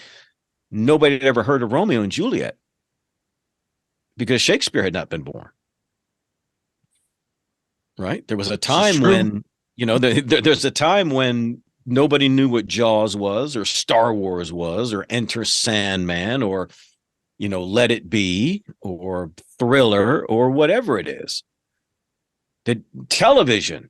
C: nobody had ever heard of Romeo and Juliet because Shakespeare had not been born. Right? There was a time when, there's a time when nobody knew what Jaws was, or Star Wars was, or Enter Sandman, or, Let It Be, or Thriller, or whatever it is. The television,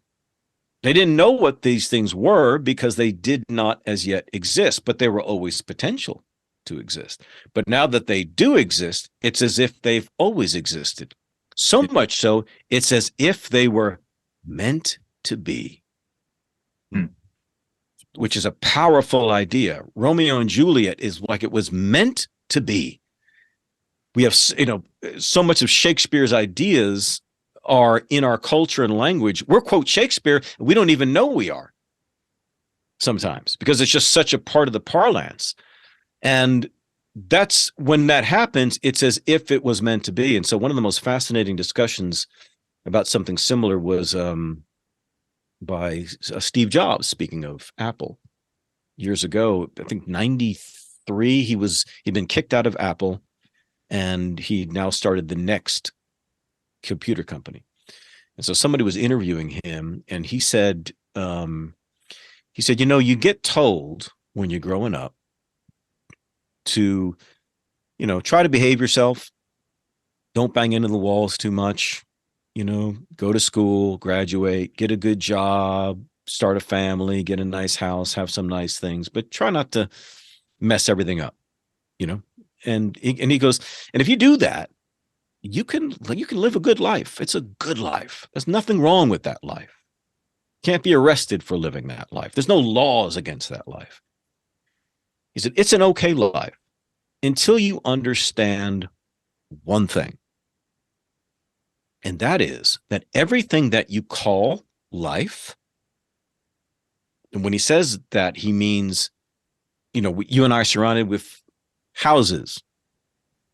C: they didn't know what these things were because they did not as yet exist, but they were always potential to exist. But now that they do exist, it's as if they've always existed. So much so, it's as if they were meant to be, which is a powerful idea. Romeo and Juliet is like it was meant to be. We have, so much of Shakespeare's ideas are in our culture and language. We're quote Shakespeare, we don't even know we are sometimes because it's just such a part of the parlance. And that's when that happens, it's as if it was meant to be. And so one of the most fascinating discussions about something similar was by Steve Jobs, speaking of Apple, years ago, I think 93, he'd been kicked out of Apple, and he now started the next computer company. And so somebody was interviewing him, and he said, you get told when you're growing up to, try to behave yourself. Don't bang into the walls too much, go to school, graduate, get a good job, start a family, get a nice house, have some nice things, but try not to mess everything up, and he goes, and if you do that, you can live a good life. It's a good life. There's nothing wrong with that life. Can't be arrested for living that life. There's no laws against that life. He said, it's an okay life until you understand one thing. And that is that everything that you call life, and when he says that, he means, you and I are surrounded with houses,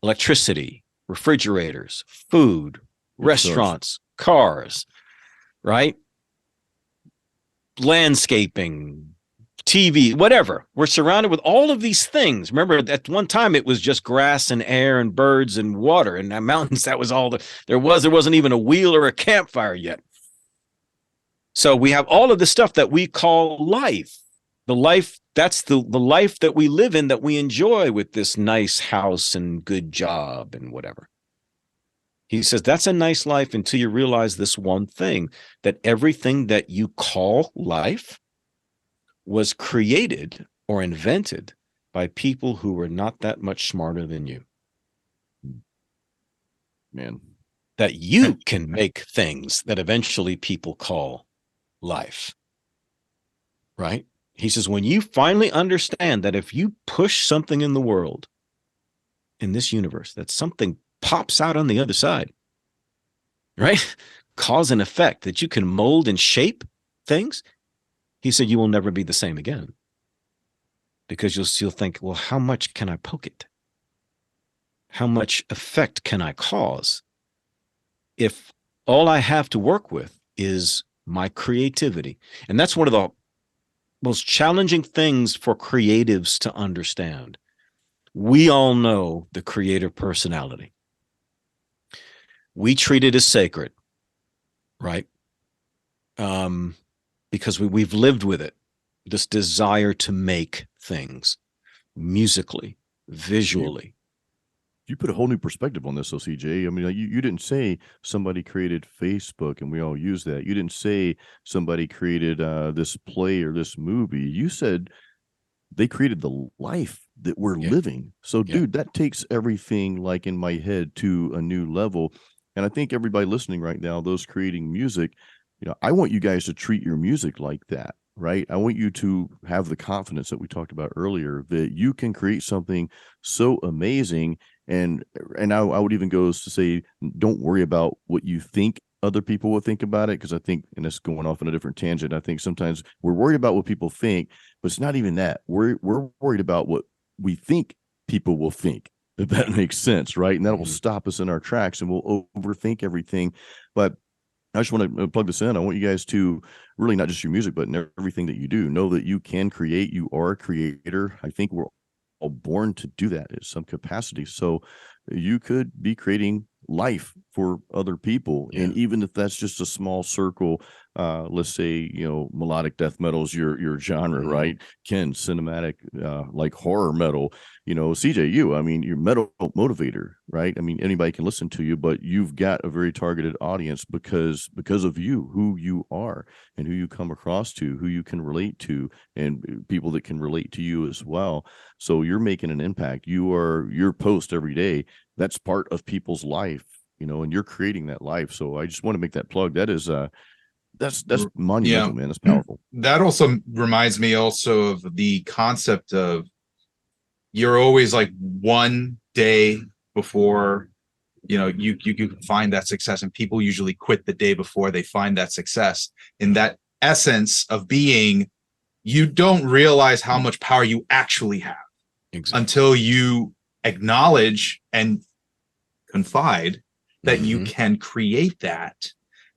C: electricity, refrigerators, food, restaurants, cars, right? Landscaping, TV, whatever. We're surrounded with all of these things. Remember, at one time, it was just grass and air and birds and water and mountains. That was all there was. There wasn't even a wheel or a campfire yet. So we have all of the stuff that we call life. The life, that's the life that we live in, that we enjoy with this nice house and good job and whatever. He says that's a nice life until you realize this one thing, that everything that you call life was created or invented by people who were not that much smarter than you.
A: Man.
C: That you can make things that eventually people call life. Right? He says, when you finally understand that if you push something in the world, in this universe, that's something pops out on the other side, right? Cause and effect, that you can mold and shape things. He said, you will never be the same again, because you'll think, well, how much can I poke it? How much effect can I cause if all I have to work with is my creativity? And that's one of the most challenging things for creatives to understand. We all know the creative personality. We treat it as sacred, right? Because we've lived with it, this desire to make things musically, visually.
A: You put a whole new perspective on this, though, CJ. I mean, you didn't say somebody created Facebook and we all use that. You didn't say somebody created this play or this movie. You said they created the life that we're living. So, dude, that takes everything, like, in my head to a new level. And I think everybody listening right now, those creating music, I want you guys to treat your music like that, right? I want you to have the confidence that we talked about earlier, that you can create something so amazing. And I would even go as to say, don't worry about what you think other people will think about it, because I think, and it's going off on a different tangent, I think sometimes we're worried about what people think, but it's not even that. We're worried about what we think people will think, if that makes sense, right? And that will stop us in our tracks, and we'll overthink everything. But I just want to plug this in. I want you guys to really, not just your music, but in everything that you do, know that you can create. You are a creator. I think we're all born to do that in some capacity. So you could be creating life for other people. And even if that's just a small circle, let's say, melodic death metal is your genre, right? Ken, cinematic, like horror metal, CJ, I mean, you're Metal Motivator, right? I mean, anybody can listen to you, but you've got a very targeted audience because of you, who you are and who you come across to, who you can relate to, and people that can relate to you as well. So you're making an impact. Your post every day, that's part of people's life, and you're creating that life. So I just want to make that plug. That is that's monumental, man. That's powerful.
B: That also reminds me also of the concept of, you're always like one day before, you can find that success, and people usually quit the day before they find that success. In that essence of being, you don't realize how much power you actually have until you acknowledge and confide that you can create that.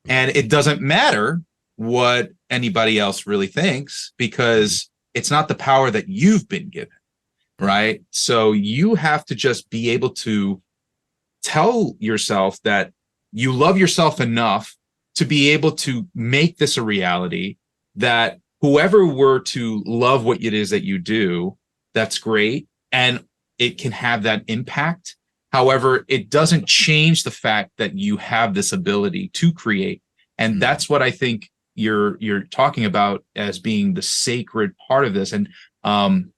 B: And it doesn't matter what anybody else really thinks, because it's not the power that you've been given, right? So you have to just be able to tell yourself that you love yourself enough to be able to make this a reality, that whoever were to love what it is that you do, that's great. And it can have that impact. However, it doesn't change the fact that you have this ability to create. And that's what I think you're talking about as being the sacred part of this. And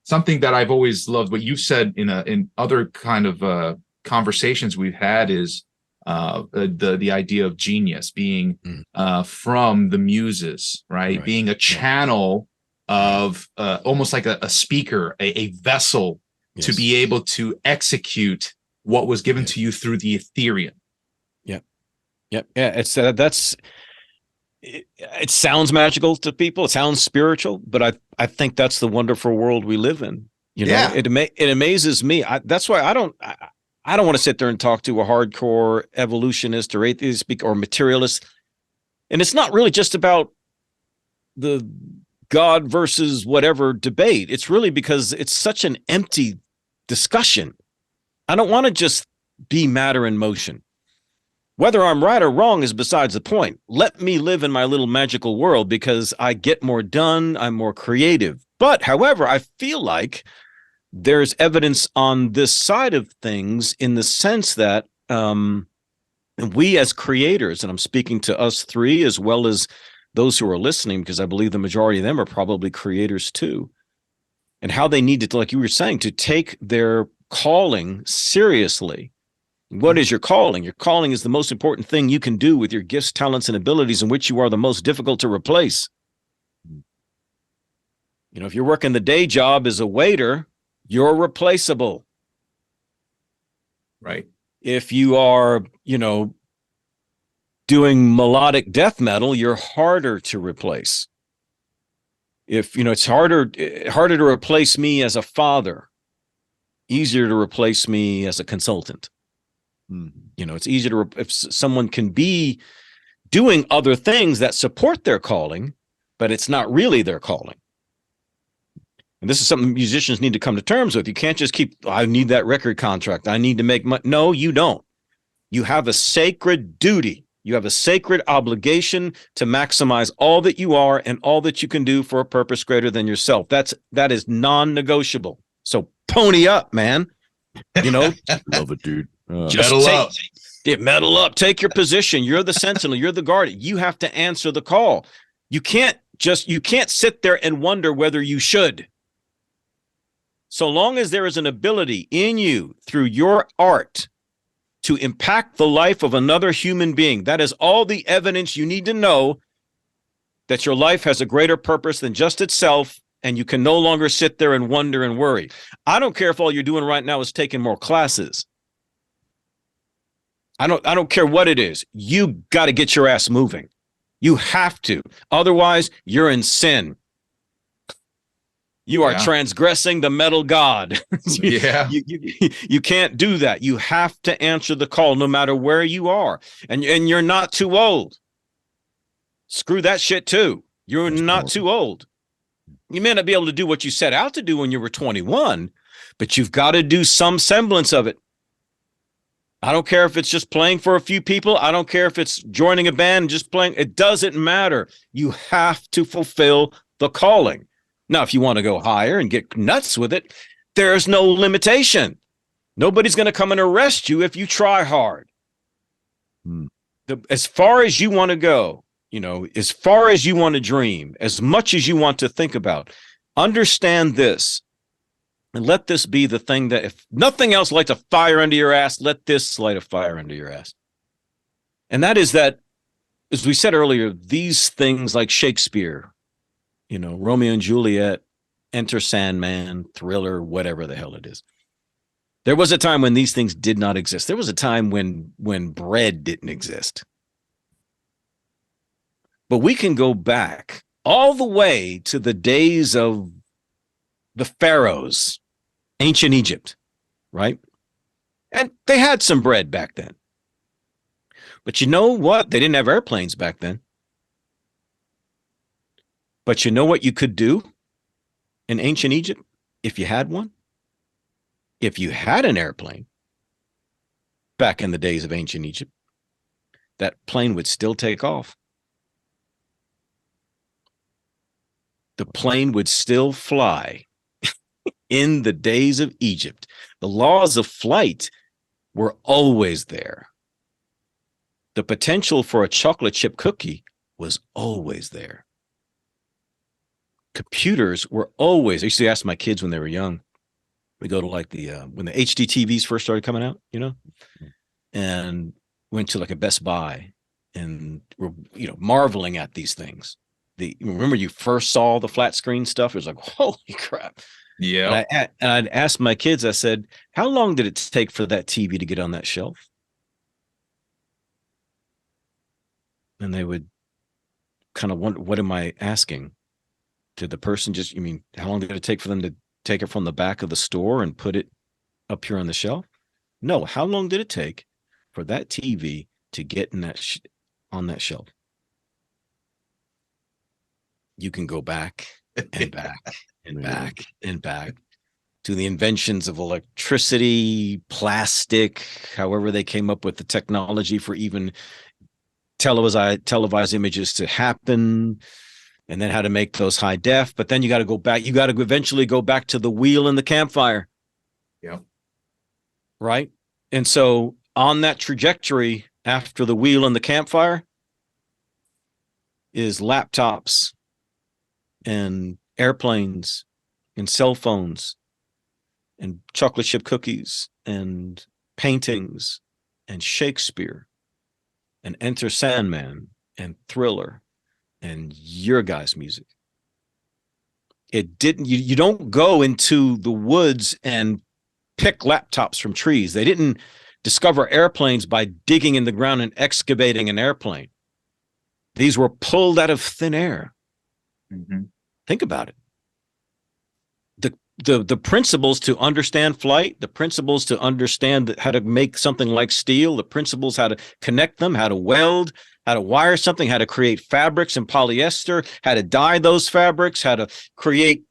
B: something that I've always loved, what you've said in other kind of conversations we've had, is the idea of genius being from the muses, right? Being a channel of almost like a speaker, a vessel to be able to execute what was given to you through the Ethereum.
C: Yeah. It's it sounds magical to people. It sounds spiritual, but I think that's the wonderful world we live in. It amazes me. That's why I don't want to sit there and talk to a hardcore evolutionist or atheist or materialist. And it's not really just about the God versus whatever debate. It's really because it's such an empty discussion. I don't want to just be matter in motion. Whether I'm right or wrong is besides the point. Let me live in my little magical world, because I get more done. I'm more creative. But however, I feel like there's evidence on this side of things, in the sense that we as creators, and I'm speaking to us three as well as those who are listening, because I believe the majority of them are probably creators too, and how they need to, like you were saying, to take their calling seriously. What is your calling? Your calling is the most important thing you can do with your gifts, talents, and abilities, in which you are the most difficult to replace. If you're working the day job as a waiter, you're replaceable.
B: Right.
C: If you are, doing melodic death metal, you're harder to replace. If, it's harder to replace me as a father, easier to replace me as a consultant. It's easier to, if someone can be doing other things that support their calling, but it's not really their calling. And this is something musicians need to come to terms with. You can't just I need that record contract. I need to make money. No, you don't. You have a sacred duty. You have a sacred obligation to maximize all that you are and all that you can do for a purpose greater than yourself. That is non-negotiable. So pony up, man.
A: Love it, dude.
B: Metal up.
C: Metal up. Take your position. You're the sentinel. You're the guardian. You have to answer the call. You can't sit there and wonder whether you should. So long as there is an ability in you through your art to impact the life of another human being, that is all the evidence you need to know that your life has a greater purpose than just itself, and you can no longer sit there and wonder and worry. I don't care if all you're doing right now is taking more classes. I don't care what it is. You got to get your ass moving. You have to. Otherwise, you're in sin. You are transgressing the metal god. You can't do that. You have to answer the call no matter where you are. And you're not too old. Screw that shit too. You're not too old. You may not be able to do what you set out to do when you were 21, but you've got to do some semblance of it. I don't care if it's just playing for a few people. I don't care if it's joining a band and just playing. It doesn't matter. You have to fulfill the calling. Now, if you want to go higher and get nuts with it, there's no limitation. Nobody's going to come and arrest you if you try hard. As far as you want to go, as far as you want to dream, as much as you want to think about, understand this. And let this be the thing that, if nothing else lights a fire under your ass, let this light a fire under your ass. And that is that, as we said earlier, these things like Shakespeare, Romeo and Juliet, Enter Sandman, Thriller, whatever the hell it is. There was a time when these things did not exist. There was a time when bread didn't exist. But we can go back all the way to the days of the pharaohs, ancient Egypt, right? And they had some bread back then. But you know what? They didn't have airplanes back then. But you know what you could do in ancient Egypt if you had one? If you had an airplane back in the days of ancient Egypt, that plane would still take off. The plane would still fly in the days of Egypt. The laws of flight were always there. The potential for a chocolate chip cookie was always there. Computers were always, I used to ask my kids when they were young, we go to like when the HD TVs first started coming out, and went to like a Best Buy and were, marveling at these things. Remember you first saw the flat screen stuff? It was like, holy crap.
B: Yeah.
C: And I'd asked my kids, I said, how long did it take for that TV to get on that shelf? And they would kind of wonder, what am I asking? Did the person how long did it take for them to take it from the back of the store and put it up here on the shelf? No. How long did it take for that TV to get in on that shelf? You can go back and back and back and back to the inventions of electricity, plastic, however they came up with the technology for even televised images to happen, and then how to make those high def. But then you got to go back. You got to eventually go back to the wheel and the campfire.
B: Yeah.
C: Right. And so on that trajectory after the wheel and the campfire is laptops and airplanes and cell phones and chocolate chip cookies and paintings and Shakespeare and Enter Sandman and Thriller and your guys' music. It didn't, you don't go into the woods and pick laptops from trees. They didn't discover airplanes by digging in the ground and excavating an airplane. These were pulled out of thin air.
B: Mhm.
C: Think about it. The principles to understand flight, the principles to understand how to make something like steel, the principles how to connect them, how to weld, how to wire something, how to create fabrics and polyester, how to dye those fabrics, how to create,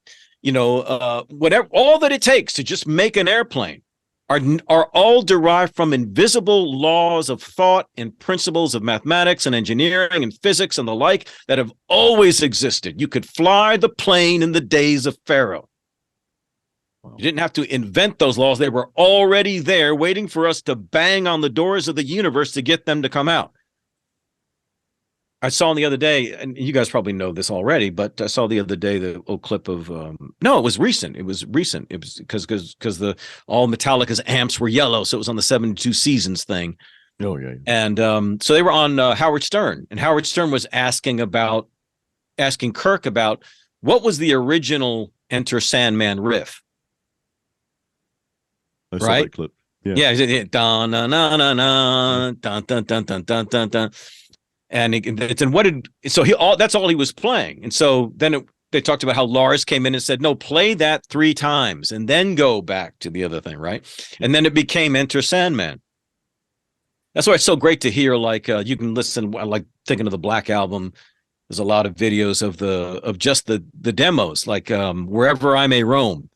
C: whatever, all that it takes to just make an airplane are all derived from invisible laws of thought and principles of mathematics and engineering and physics and the like that have always existed. You could fly the plane in the days of Pharaoh. You didn't have to invent those laws. They were already there waiting for us to bang on the doors of the universe to get them to come out. I saw the other day, and you guys probably know this already, but I saw the other day the old clip of no, it was recent. It was because the all Metallica's amps were yellow, so it was on the 72 Seasons thing.
A: Oh yeah.
C: And so they were on Howard Stern, and Howard Stern was asking Kirk about what was the original Enter Sandman riff.
A: I saw
C: Right?
A: that clip. Yeah.
C: Dun, dun, dun, dun, dun, dun, dun, dun, dun, dun, dun, dun. And that's all he was playing. And so then they talked about how Lars came in and said, no, play that 3 times and then go back to the other thing, right? And then it became Enter Sandman. That's why it's so great to hear, like, you can listen, like thinking of the Black Album, there's a lot of videos of just the demos, like Wherever I May Roam.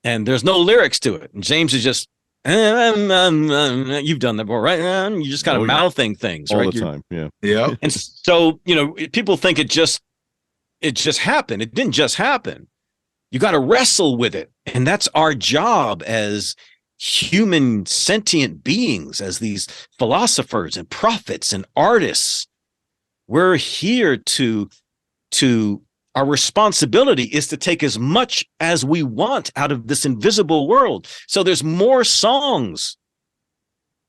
C: And there's no lyrics to it. And James is just, you've done that before, right? You're just kind of mouthing things,
A: all
C: right?
A: the time. Yeah.
B: Yeah.
C: And so, people think it just happened. It didn't just happen. You got to wrestle with it. And that's our job as human sentient beings, as these philosophers and prophets and artists. We're here to our responsibility is to take as much as we want out of this invisible world. So there's more songs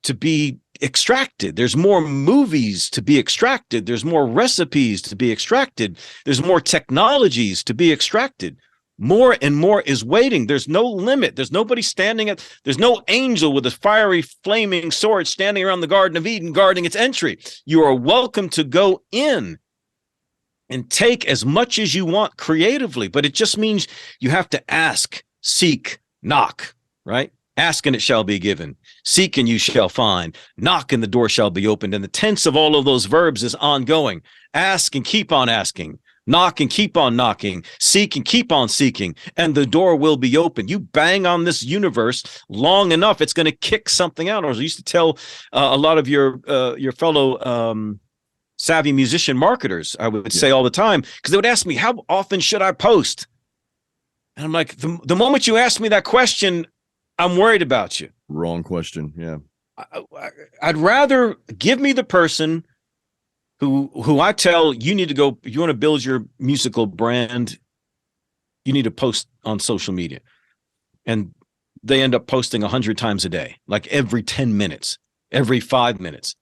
C: to be extracted. There's more movies to be extracted. There's more recipes to be extracted. There's more technologies to be extracted. More and more is waiting. There's no limit. There's nobody there's no angel with a fiery flaming sword standing around the Garden of Eden guarding its entry. You are welcome to go in and take as much as you want creatively, but it just means you have to ask, seek, knock, right? Ask and it shall be given. Seek and you shall find. Knock and the door shall be opened. And the tense of all of those verbs is ongoing. Ask and keep on asking. Knock and keep on knocking. Seek and keep on seeking. And the door will be open. You bang on this universe long enough, it's going to kick something out. Or as I used to tell a lot of your fellow savvy musician marketers, I would say all the time, because they would ask me, how often should I post? And I'm like, the moment you ask me that question, I'm worried about you.
A: Wrong question. Yeah.
C: I'd rather give me the person who I tell you need to go, you want to build your musical brand, you need to post on social media. And they end up posting 100 times a day, like every 10 minutes, every 5 minutes.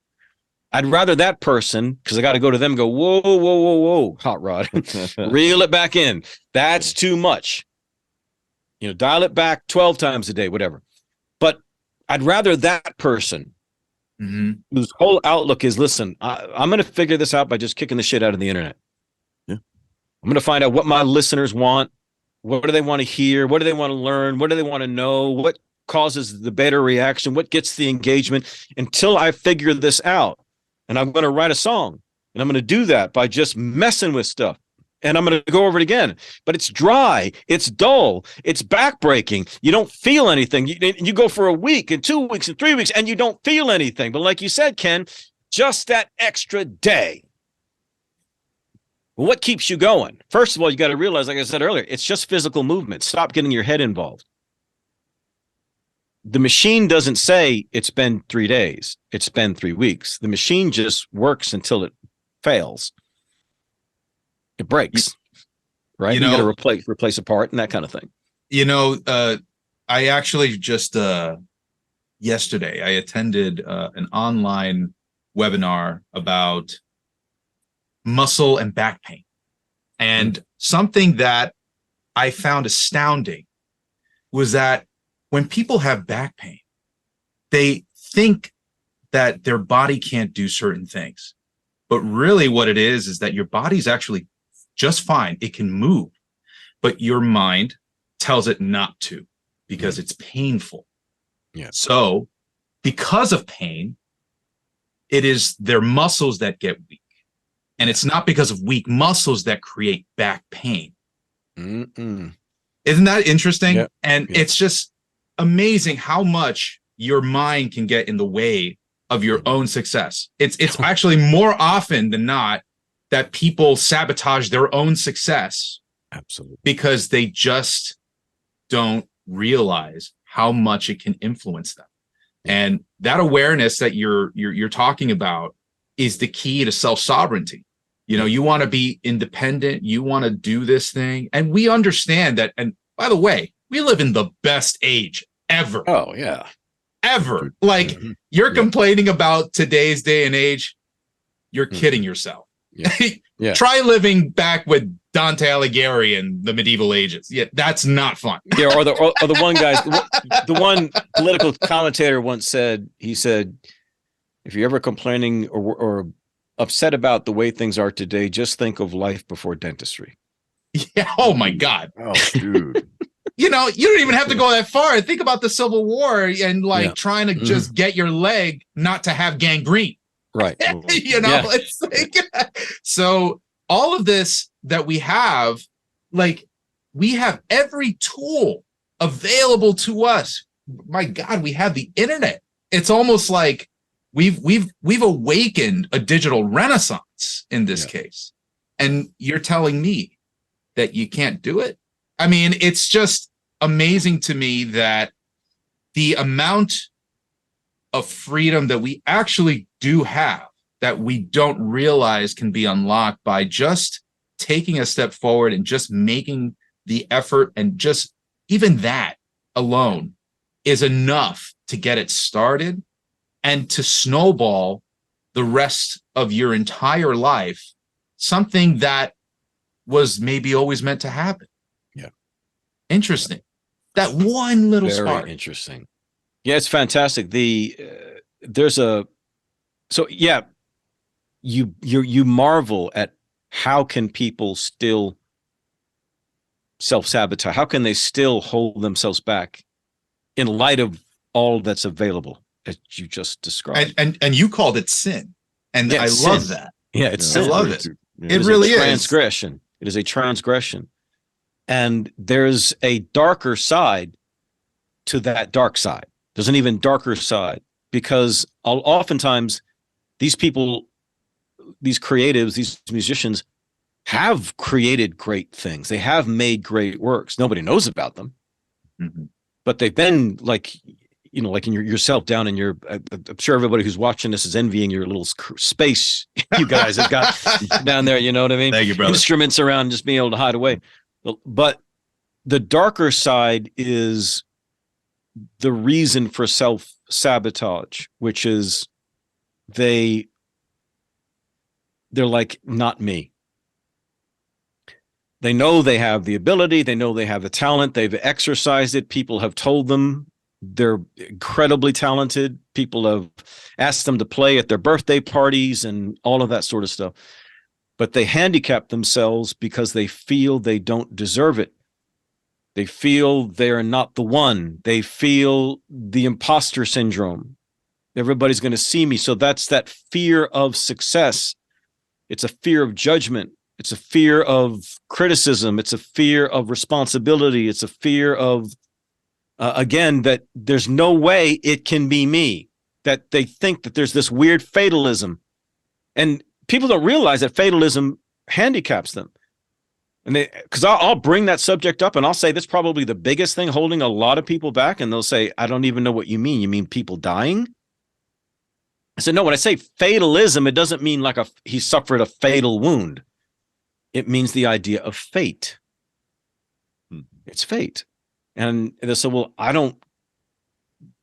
C: I'd rather that person, because I got to go to them and go, whoa, whoa, whoa, whoa, hot rod, reel it back in. That's too much. Dial it back 12 times a day, whatever. But I'd rather that person whose whole outlook is, listen, I'm going to figure this out by just kicking the shit out of the internet.
A: Yeah.
C: I'm going to find out what my listeners want. What do they want to hear? What do they want to learn? What do they want to know? What causes the better reaction? What gets the engagement? Until I figure this out. And I'm going to write a song, and I'm going to do that by just messing with stuff. And I'm going to go over it again. But it's dry. It's dull. It's backbreaking. You don't feel anything. You go for a week and 2 weeks and 3 weeks, and you don't feel anything. But like you said, Ken, just that extra day. Well, what keeps you going? First of all, you got to realize, like I said earlier, it's just physical movement. Stop getting your head involved. The machine doesn't say it's been 3 days. It's been 3 weeks. The machine just works until it fails. It breaks, right? You got to replace a part and that kind of thing.
B: I actually just yesterday I attended an online webinar about muscle and back pain, and something that I found astounding was that when people have back pain, they think that their body can't do certain things. But really what it is that your body's actually just fine. It can move, but your mind tells it not to because it's painful.
C: Yeah.
B: So because of pain, it is their muscles that get weak. And it's not because of weak muscles that create back pain.
C: Mm-mm.
B: Isn't that interesting?
C: Yeah.
B: And it's just amazing how much your mind can get in the way of your own success. It's actually more often than not that people sabotage their own success.
C: Absolutely.
B: Because they just don't realize how much it can influence them. And that awareness that you're talking about is the key to self-sovereignty. You know, you want to be independent, you want to do this thing. And we understand that. And by the way, we live in the best age ever.
C: Oh, yeah.
B: Ever. Like you're complaining about today's day and age, you're kidding yourself.
C: Yeah.
B: Try living back with Dante Alighieri in the medieval ages. Yeah, that's not fun.
C: Yeah, or the one guy, the one political commentator once said, he said, if you're ever complaining or upset about the way things are today, just think of life before dentistry.
B: Yeah. Oh my God.
A: Oh, dude.
B: You know, you don't even have to go that far. Think about the Civil War and trying to just get your leg not to have gangrene.
C: Right.
B: You know, it's like, so all of this that we have, like we have every tool available to us. My God, we have the internet. It's almost like we've awakened a digital renaissance in this case. And you're telling me that you can't do it? I mean, it's just amazing to me that the amount of freedom that we actually do have that we don't realize can be unlocked by just taking a step forward and just making the effort, and just even that alone is enough to get it started and to snowball the rest of your entire life, something that was maybe always meant to happen.
C: Yeah.
B: Interesting. That one little
C: Very
B: spark.
C: interesting. Yeah, it's fantastic. You marvel at how can people still self-sabotage? How can they still hold themselves back in light of all that's available, as you just described?
B: And you called it sin. And I love that.
C: Yeah, it's sin.
B: I love it.
A: Yeah.
B: It really is.
C: Transgression. It is a transgression. And there's a darker side to that dark side. There's an even darker side, because oftentimes these people, these creatives, these musicians have created great things. They have made great works. Nobody knows about them, but they've been like in yourself down in your, I'm sure everybody who's watching this is envying your little space you guys have got down there. You know what I mean?
B: Thank you, brother.
C: Instruments around, just being able to hide away. But the darker side is the reason for self-sabotage, which is they're like, not me. They know they have the ability. They know they have the talent. They've exercised it. People have told them they're incredibly talented. People have asked them to play at their birthday parties and all of that sort of stuff. But they handicap themselves because they feel they don't deserve it. They feel they're not the one. They feel the imposter syndrome. Everybody's going to see me. So that's that fear of success. It's a fear of judgment. It's a fear of criticism. It's a fear of responsibility. It's a fear of, again, that there's no way it can be me, that they think that there's this weird fatalism. And people don't realize that fatalism handicaps them. And because I'll bring that subject up and I'll say that's probably the biggest thing holding a lot of people back. And they'll say, I don't even know what you mean. You mean people dying? I said, no, when I say fatalism, it doesn't mean like he suffered a fatal wound. It means the idea of fate. It's fate. And they said, well, I don't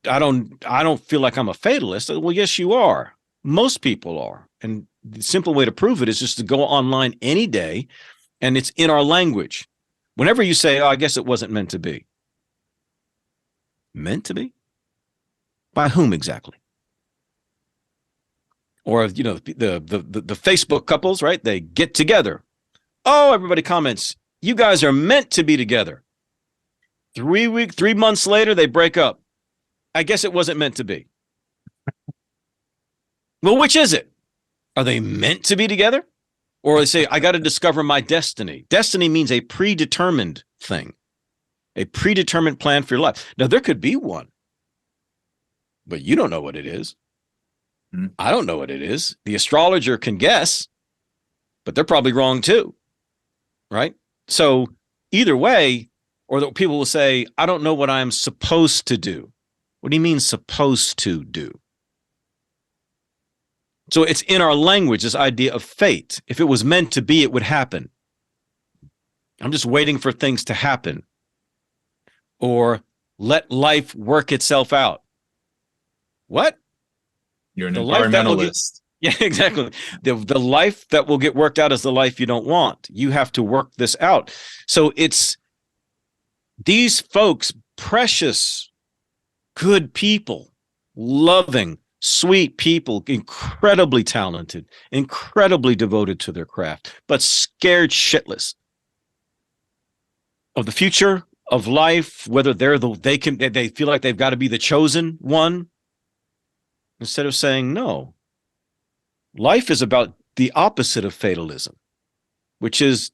C: feel like I'm a fatalist. I said, well, yes, you are. Most people are. And the simple way to prove it is just to go online any day, and it's in our language. Whenever you say, oh, I guess it wasn't meant to be. Meant to be? By whom exactly? Or, the Facebook couples, right? They get together. Oh, everybody comments, you guys are meant to be together. 3 months later, they break up. I guess it wasn't meant to be. Well, which is it? Are they meant to be together? Or they say, I got to discover my destiny. Destiny means a predetermined thing, a predetermined plan for your life. Now, there could be one, but you don't know what it is. I don't know what it is. The astrologer can guess, but they're probably wrong too, right? So either way, or the people will say, I don't know what I'm supposed to do. What do you mean supposed to do? So it's in our language, this idea of fate. If it was meant to be, it would happen. I'm just waiting for things to happen. Or let life work itself out. What?
B: You're an environmentalist.
C: Yeah, exactly. The life that will get worked out is the life you don't want. You have to work this out. So it's these folks, precious, good people, loving, sweet people, incredibly talented, incredibly devoted to their craft, but scared shitless of the future, of life, whether they feel like they've got to be the chosen one. Instead of saying, no, life is about the opposite of fatalism, which is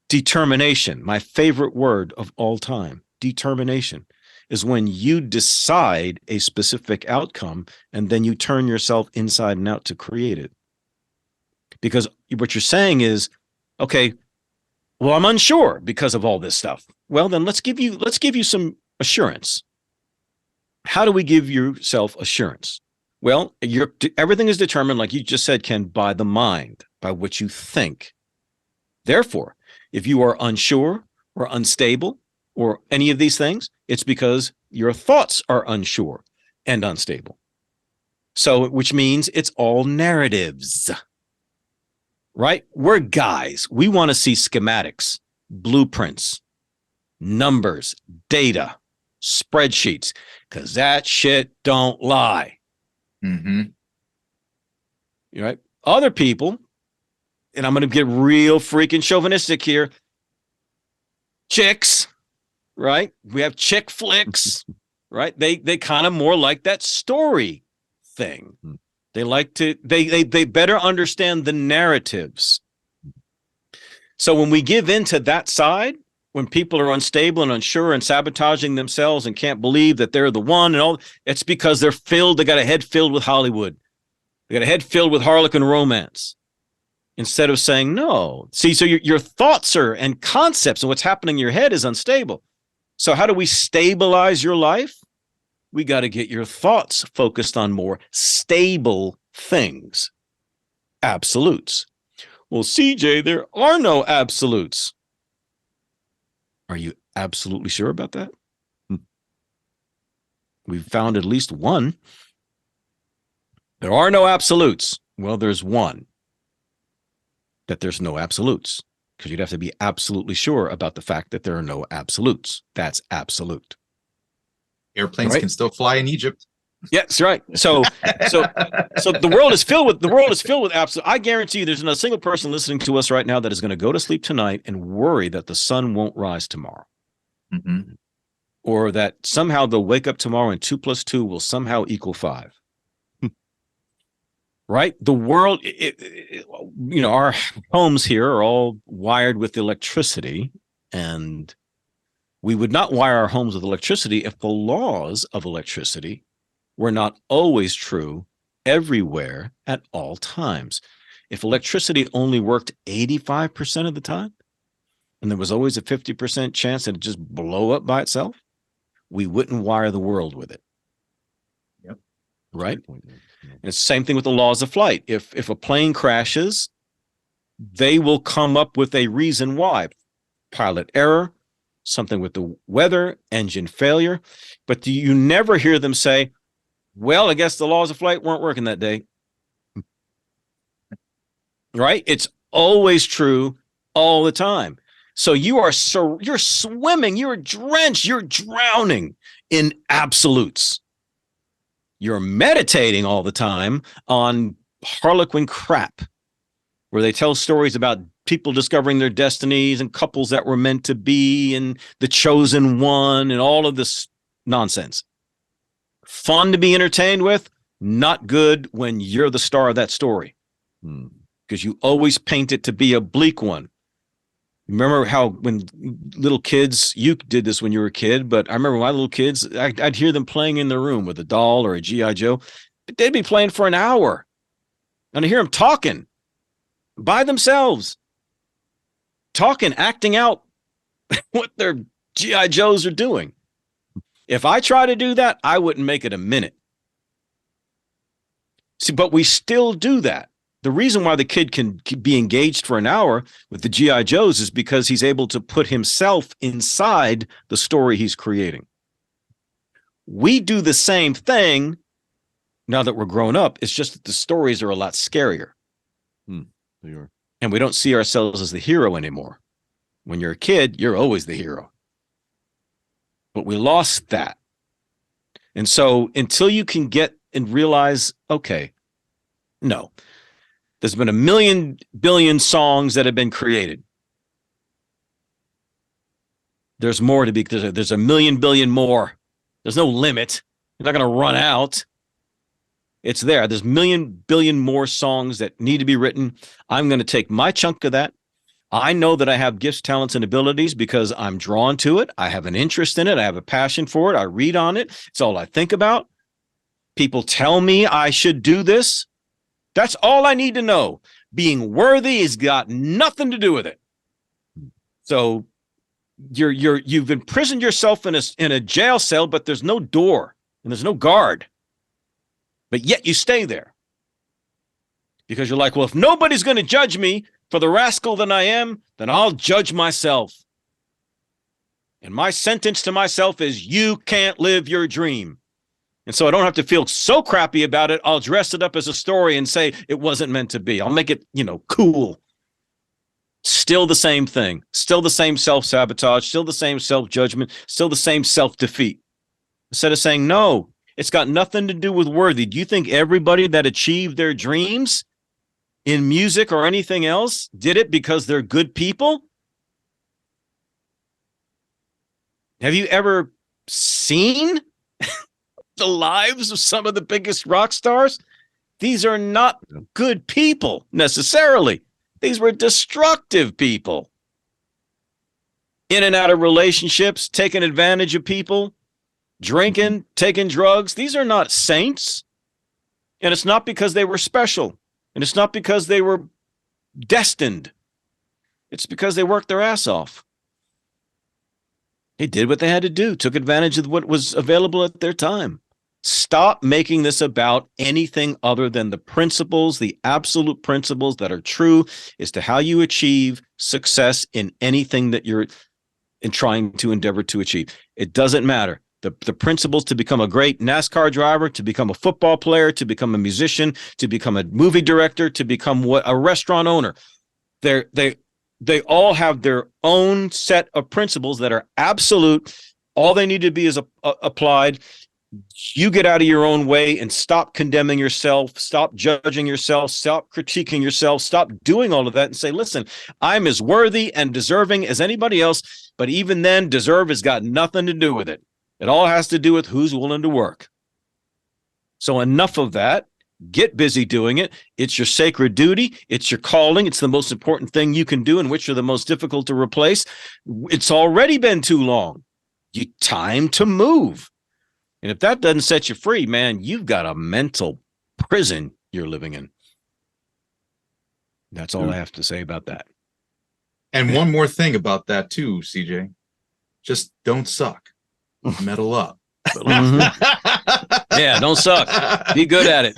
C: determination. My favorite word of all time, determination, is when you decide a specific outcome and then you turn yourself inside and out to create it. Because what you're saying is, okay, well, I'm unsure because of all this stuff. Well, then let's give you some assurance. How do we give yourself assurance? Well, everything is determined, like you just said, Ken, by the mind, by what you think. Therefore, if you are unsure or unstable or any of these things, it's because your thoughts are unsure and unstable. So, which means it's all narratives, right? We're guys. We want to see schematics, blueprints, numbers, data, spreadsheets, because that shit don't lie.
B: Mm-hmm.
C: Right? Other people, and I'm going to get real freaking chauvinistic here, chicks, right? We have chick flicks, right? They kind of more like that story thing. They like to, they better understand the narratives. So when we give into that side, when people are unstable and unsure and sabotaging themselves and can't believe that they're the one and all, it's because they got a head filled with Hollywood. They got a head filled with Harlequin romance. Instead of saying, no. See, so your thoughts and concepts and what's happening in your head is unstable. So how do we stabilize your life? We got to get your thoughts focused on more stable things. Absolutes. Well, CJ, there are no absolutes. Are you absolutely sure about that? We've found at least one. There are no absolutes. Well, there's one. That there's no absolutes. Because you'd have to be absolutely sure about the fact that there are no absolutes. That's absolute.
B: Airplanes can still fly in Egypt.
C: Yeah, that's right. So the world is filled with absolute. I guarantee you there's not a single person listening to us right now that is going to go to sleep tonight and worry that the sun won't rise tomorrow.
B: Mm-hmm.
C: Or that somehow they'll wake up tomorrow and 2 + 2 will somehow equal 5. Right? The world, our homes here are all wired with electricity, and we would not wire our homes with electricity if the laws of electricity were not always true everywhere at all times. If electricity only worked 85% of the time, and there was always a 50% chance that it'd just blow up by itself, we wouldn't wire the world with it.
B: Yep.
C: Right? And it's the same thing with the laws of flight. If a plane crashes, they will come up with a reason why. Pilot error, something with the weather, engine failure. But you never hear them say, well, I guess the laws of flight weren't working that day. Right? It's always true all the time. So you're swimming, you're drenched, you're drowning in absolutes. You're meditating all the time on Harlequin crap where they tell stories about people discovering their destinies and couples that were meant to be and the chosen one and all of this nonsense. Fun to be entertained with, not good when you're the star of that story. Because you always paint it to be a bleak one. Remember how when little kids, you did this when you were a kid, but I remember my little kids, I'd hear them playing in their room with a doll or a G.I. Joe. They'd be playing for an hour. And I hear them talking by themselves, talking, acting out what their G.I. Joes are doing. If I try to do that, I wouldn't make it a minute. See, but we still do that. The reason why the kid can be engaged for an hour with the G.I. Joes is because he's able to put himself inside the story he's creating. We do the same thing now that we're grown up. It's just that the stories are a lot scarier.
A: They are.
C: And we don't see ourselves as the hero anymore. When you're a kid, you're always the hero. But we lost that. And so until you can get and realize, okay, no, there's been 1 billion songs that have been created. There's more to be, there's 1 billion more. There's no limit. You're not going to run out. It's there. There's 1 billion more songs that need to be written. I'm going to take my chunk of that. I know that I have gifts, talents, and abilities because I'm drawn to it. I have an interest in it. I have a passion for it. I read on it. It's all I think about. People tell me I should do this. That's all I need to know. Being worthy has got nothing to do with it. So you've imprisoned yourself in a jail cell, but there's no door and there's no guard. But yet you stay there because you're like, well, if nobody's going to judge me for the rascal that I am, then I'll judge myself. And my sentence to myself is, you can't live your dream. And so I don't have to feel so crappy about it. I'll dress it up as a story and say it wasn't meant to be. I'll make it, cool. Still the same thing. Still the same self-sabotage. Still the same self-judgment. Still the same self-defeat. Instead of saying, no, it's got nothing to do with worthy. Do you think everybody that achieved their dreams in music or anything else did it because they're good people? Have you ever seen the lives of some of the biggest rock stars? These are not good people necessarily. These were destructive people. In and out of relationships, taking advantage of people, drinking, taking drugs. These are not saints. And it's not because they were special. And it's not because they were destined. It's because they worked their ass off. They did what they had to do, took advantage of what was available at their time. Stop making this about anything other than the principles, the absolute principles that are true as to how you achieve success in anything that you're trying to endeavor to achieve. It doesn't matter. The principles to become a great NASCAR driver, to become a football player, to become a musician, to become a movie director, to become a restaurant owner. They all have their own set of principles that are absolute. All they need to be is applied. You get out of your own way and stop condemning yourself, stop judging yourself, stop critiquing yourself, stop doing all of that and say, listen, I'm as worthy and deserving as anybody else, but even then, deserve has got nothing to do with it. It all has to do with who's willing to work. So enough of that. Get busy doing it. It's your sacred duty. It's your calling. It's the most important thing you can do, and which are the most difficult to replace. It's already been too long. Time to move. And if that doesn't set you free, man, you've got a mental prison you're living in. That's all I have to say about that.
B: And one more thing about that too, CJ. Just don't suck. Metal up.
C: Yeah, don't suck. Be good at it.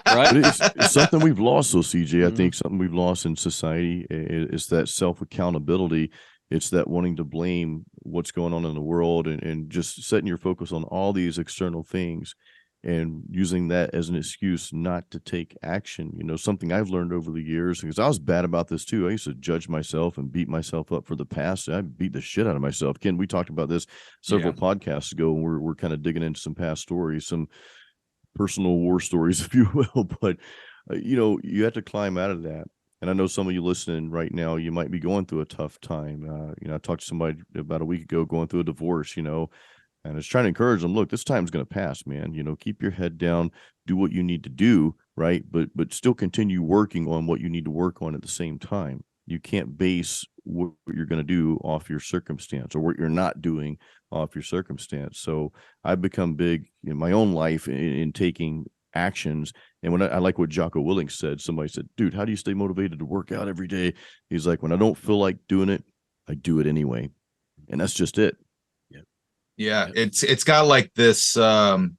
C: Right?
A: It's something we've lost, though, CJ. I think something we've lost in society is that self-accountability. It's that wanting to blame what's going on in the world and just setting your focus on all these external things and using that as an excuse not to take action. Something I've learned over the years, because I was bad about this too. I used to judge myself and beat myself up for the past. I beat the shit out of myself. Ken, we talked about this several podcasts ago, and we're kind of digging into some past stories, some personal war stories, if you will. But You have to climb out of that. And I know some of you listening right now, you might be going through a tough time. I talked to somebody about a week ago going through a divorce, and I was trying to encourage them, look, this time's going to pass, man. Keep your head down, do what you need to do, right? But still continue working on what you need to work on at the same time. You can't base what you're going to do off your circumstance, or what you're not doing off your circumstance. So I've become big in my own life in taking actions. And when I like what Jocko Willink said, somebody said, dude, how do you stay motivated to work out every day? He's like, when I don't feel like doing it, I do it anyway. And that's just it.
B: Yeah. It's got like this, almost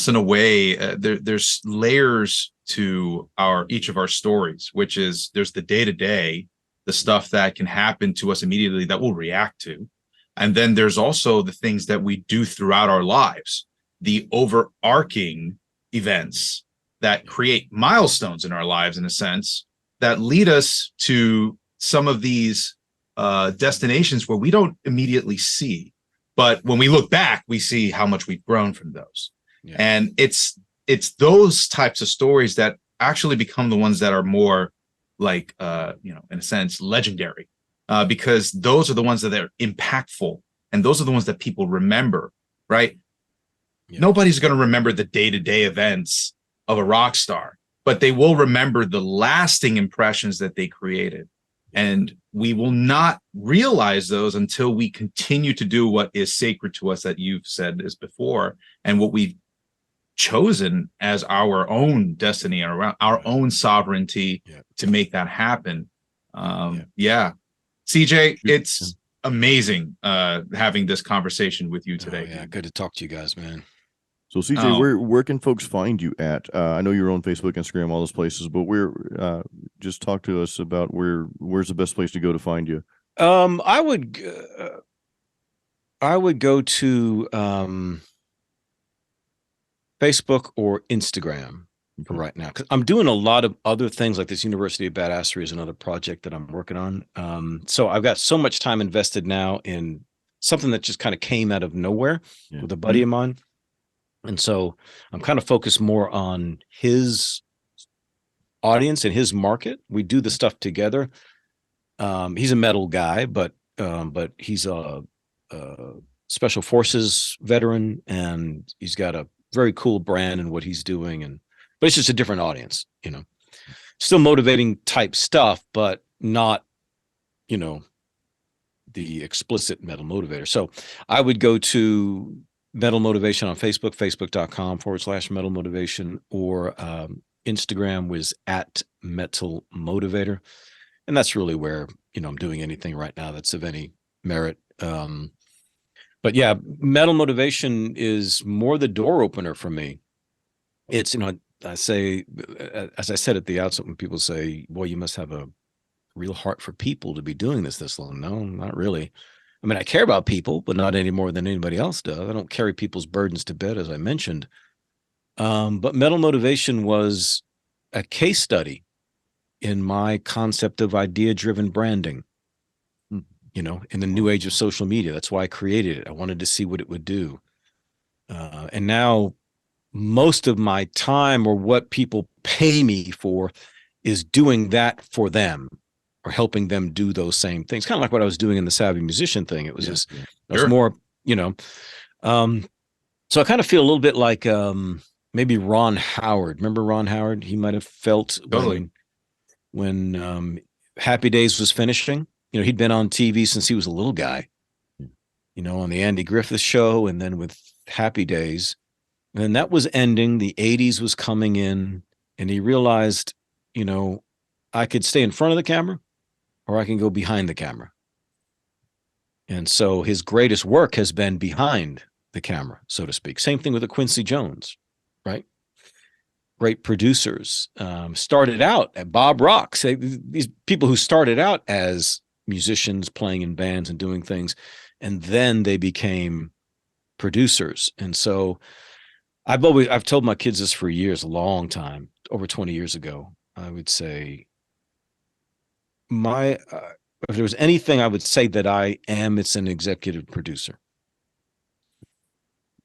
B: in a way, there's layers to each of our stories, which is there's the day-to-day, the stuff that can happen to us immediately that we'll react to. And then there's also the things that we do throughout our lives, the overarching events that create milestones in our lives, in a sense, that lead us to some of these destinations where we don't immediately see. But when we look back, we see how much we've grown from those. Yeah. And it's those types of stories that actually become the ones that are more like, in a sense, legendary, because those are the ones that are impactful. And those are the ones that people remember, right? Yeah. Nobody's going to remember the day-to-day events of a rock star, but they will remember the lasting impressions that they created. And we will not realize those until we continue to do what is sacred to us, that you've said this before, and what we've chosen as our own destiny and around our own sovereignty to make that happen. CJ, it's amazing having this conversation with you today.
C: Yeah, good to talk to you guys, man.
A: So CJ, where can folks find you at? I know you're on Facebook, Instagram, all those places, but just talk to us about where's the best place to go to find you.
C: I would go to Facebook or Instagram for right now, because I'm doing a lot of other things, like this University of Badassery is another project that I'm working on. So I've got so much time invested now in something that just kind of came out of nowhere with a buddy of mine. And so I'm kind of focused more on his audience and his market. We do the stuff together. He's a metal guy, but he's a special forces veteran, and he's got a very cool brand in what he's doing. But it's just a different audience, still motivating type stuff, but not, the explicit Metal Motivator. So I would go to Metal Motivation on Facebook, facebook.com/Metal Motivation, or Instagram was @Metal Motivator. And that's really where, I'm doing anything right now that's of any merit. But yeah, Metal Motivation is more the door opener for me. It's, I say, as I said at the outset, when people say, boy, you must have a real heart for people to be doing this long. No, not really. I mean, I care about people, but not any more than anybody else does. I don't carry people's burdens to bed, as I mentioned. But Metal Motivation was a case study in my concept of idea-driven branding, in the new age of social media. That's why I created it. I wanted to see what it would do. And now most of my time, or what people pay me for, is doing that for them, or helping them do those same things. Kind of like what I was doing in the Savvy Musician thing. It was just, it was more, so I kind of feel a little bit like maybe Ron Howard. Remember Ron Howard? He might have felt when Happy Days was finishing. He'd been on TV since he was a little guy, on the Andy Griffith Show, and then with Happy Days. And then that was ending. The 80s was coming in, and he realized, I could stay in front of the camera, or I can go behind the camera. And so his greatest work has been behind the camera, so to speak. Same thing with the Quincy Jones, right? Great producers started out at Bob Rock. These people who started out as musicians playing in bands and doing things, and then they became producers. And so I've told my kids this for years, a long time, over 20 years ago. I would say if there was anything I would say that I am, it's an executive producer.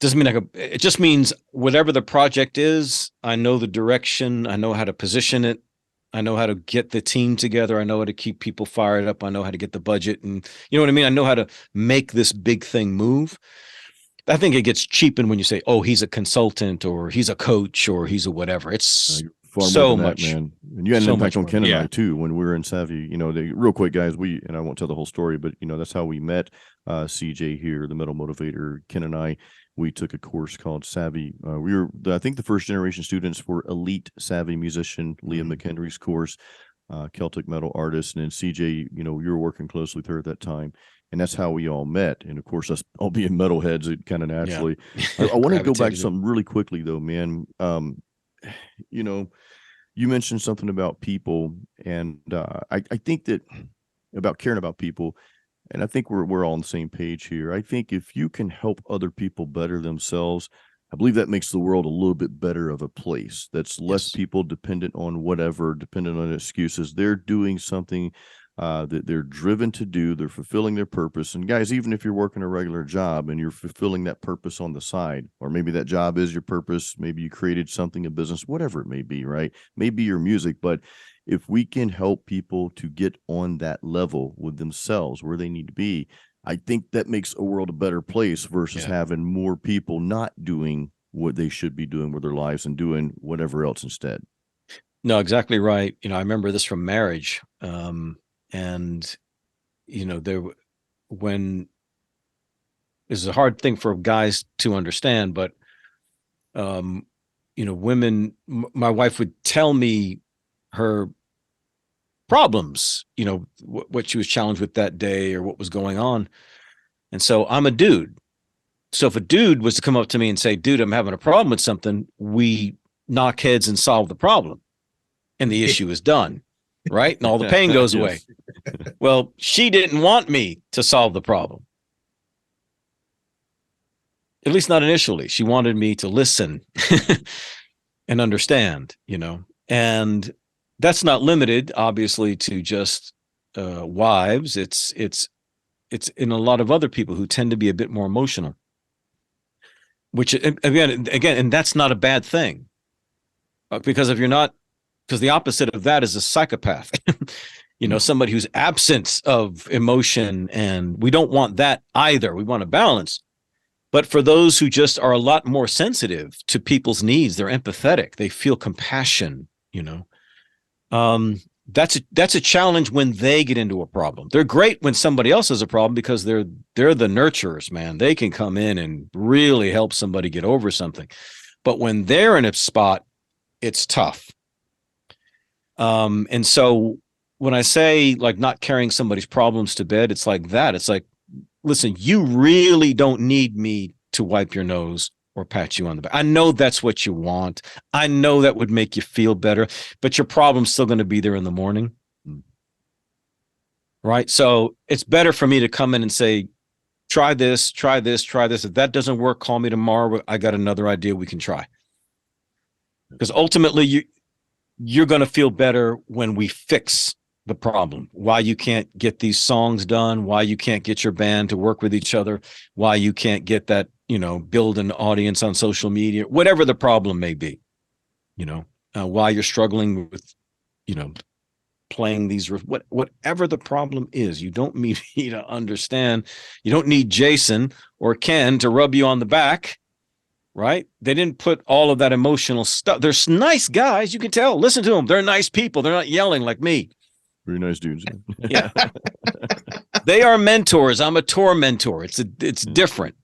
C: doesn't mean it just means whatever the project is, I know the direction, I know how to position it, I know how to get the team together, I know how to keep people fired up, I know how to get the budget, and you know what I mean? I know how to make this big thing move. I think it gets cheapened when you say, oh, he's a consultant or he's a coach or he's a whatever. It's
A: far
C: so
A: more than
C: much,
A: that, man. And you had an
C: so
A: impact
C: much
A: on
C: more.
A: Ken and
B: Yeah.
A: I too when we were in Savvy. You know, real quick, guys. And I won't tell the whole story, but you know that's how we met. CJ here, the Metal Motivator. Ken and I, we took a course called Savvy. We were, I think, the first generation students for Elite Savvy Musician, Leah McHenry's course, Celtic metal artist, and then CJ. You know, you were working closely with her at that time. And that's how we all met. And of course, us all being metalheads, it kind of naturally.
C: Yeah.
A: I want to go back to
C: Gravitated.
A: something really quickly, though, man. You know, you mentioned something about people, and I think that about caring about people, and I think we're all on the same page here. I think if you can help other people better themselves, I believe that makes the world a little bit better of a place. That's less
C: Yes.
A: people dependent on whatever, dependent on excuses. They're doing something that they're driven to do. They're fulfilling their purpose. And guys, even if you're working a regular job and you're fulfilling that purpose on the side, or maybe that job is your purpose, maybe you created something, a business, whatever it may be, right? Maybe your music, but if we can help people to get on that level with themselves where they need to be, I think that makes a world a better place versus having more people not doing what they should be doing with their lives and doing whatever else instead.
C: No, exactly right. You know, I remember this from marriage. And, you know, when this is a hard thing for guys to understand, but, you know, women, my wife would tell me her problems, you know, what she was challenged with that day or what was going on. And so I'm a dude. So if a dude was to come up to me and say, dude, I'm having a problem with something, we knock heads and solve the problem. And the issue is done. Right. And all the pain goes away. Well, she didn't want me to solve the problem. At least not initially. She wanted me to listen and understand, you know, and that's not limited, obviously, to just wives. It's in a lot of other people who tend to be a bit more emotional, which again, and that's not a bad thing, because if you're not, because the opposite of that is a psychopath, you know, somebody who's absence of emotion, and we don't want that either. We want a balance. But for those who just are a lot more sensitive to people's needs, they're empathetic, they feel compassion, you know, that's a challenge when they get into a problem. They're great when somebody else has a problem because they're the nurturers, man. They can come in and really help somebody get over something. But when they're in a spot, it's tough. And so when I say like not carrying somebody's problems to bed, it's like that. It's like, listen, you really don't need me to wipe your nose or pat you on the back. I know that's what you want. I know that would make you feel better, but your problem's still going to be there in the morning. Right? So it's better for me to come in and say, try this, try this, try this. If that doesn't work, call me tomorrow. I got another idea we can try. Because ultimately you're going to feel better when we fix the problem, why you can't get these songs done, why you can't get your band to work with each other, why you can't get that, you know, build an audience on social media, whatever the problem may be, you know, why you're struggling with, you know, playing these, whatever the problem is. You don't need me to understand. You don't need Jason or Ken to rub you on the back, right? They didn't put all of that emotional stuff. They're nice guys. You can tell, listen to them. They're nice people. They're not yelling like me.
A: Very nice dudes.
C: Yeah. They are mentors. I'm a tour mentor. It's different.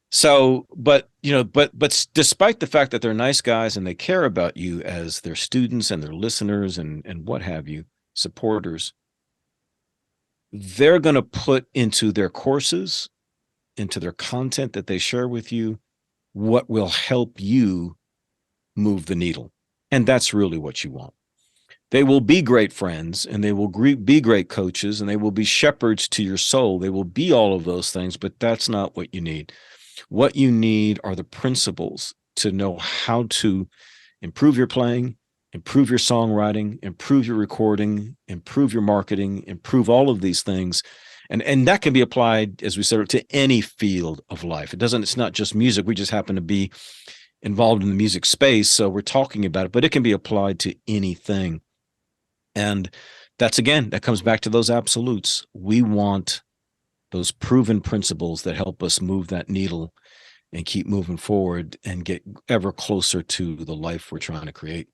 C: So, but you know, but despite the fact that they're nice guys and they care about you as their students and their listeners and what have you, supporters, they're going to put into their courses, into their content that they share with you, what will help you move the needle. And that's really what you want. They will be great friends, and they will be great coaches, and they will be shepherds to your soul. They will be all of those things, but that's not what you need. What you need are the principles to know how to improve your playing, improve your songwriting, improve your recording, improve your marketing, improve all of these things, And that can be applied, as we said, to any field of life. It's not just music. We just happen to be involved in the music space, so we're talking about it, but it can be applied to anything. And that comes back to those absolutes. We want those proven principles that help us move that needle and keep moving forward and get ever closer to the life we're trying to create.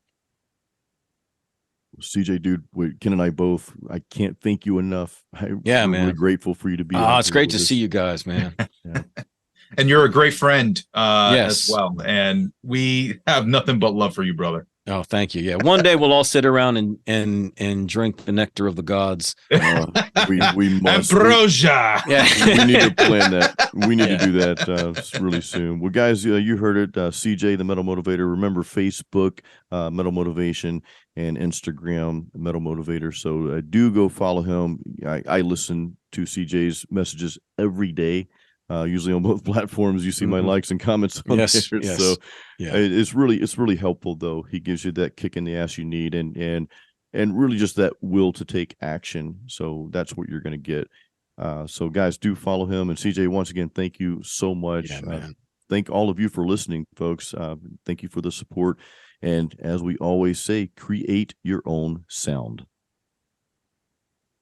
A: CJ, dude, Ken and I both, I can't thank you enough. I'm
C: man.
A: really grateful for you to be
C: on. It's great to see you guys, man.
A: Yeah.
B: And you're a great friend
C: Yes.
B: as well. And we have nothing but love for you, brother.
C: Oh, thank you. Yeah. One day we'll all sit around and drink the nectar of the gods.
A: We must.
B: Ambrosia.
C: Yeah.
A: We need to plan that. We need to do that really soon. Well, guys, you heard it. CJ, the Metal Motivator. Remember Facebook, Metal Motivation, and Instagram, Metal Motivator. So do go follow him. I listen to CJ's messages every day. Usually on both platforms, you see my likes and comments on there.
C: Yes.
A: So it's really helpful, though. He gives you that kick in the ass you need, and really just that will to take action. So that's what you're going to get. So guys, do follow him. And CJ, once again, thank you so much.
C: Yeah, man.
A: Thank all of you for listening, folks. Thank you for the support. And as we always say, create your own sound.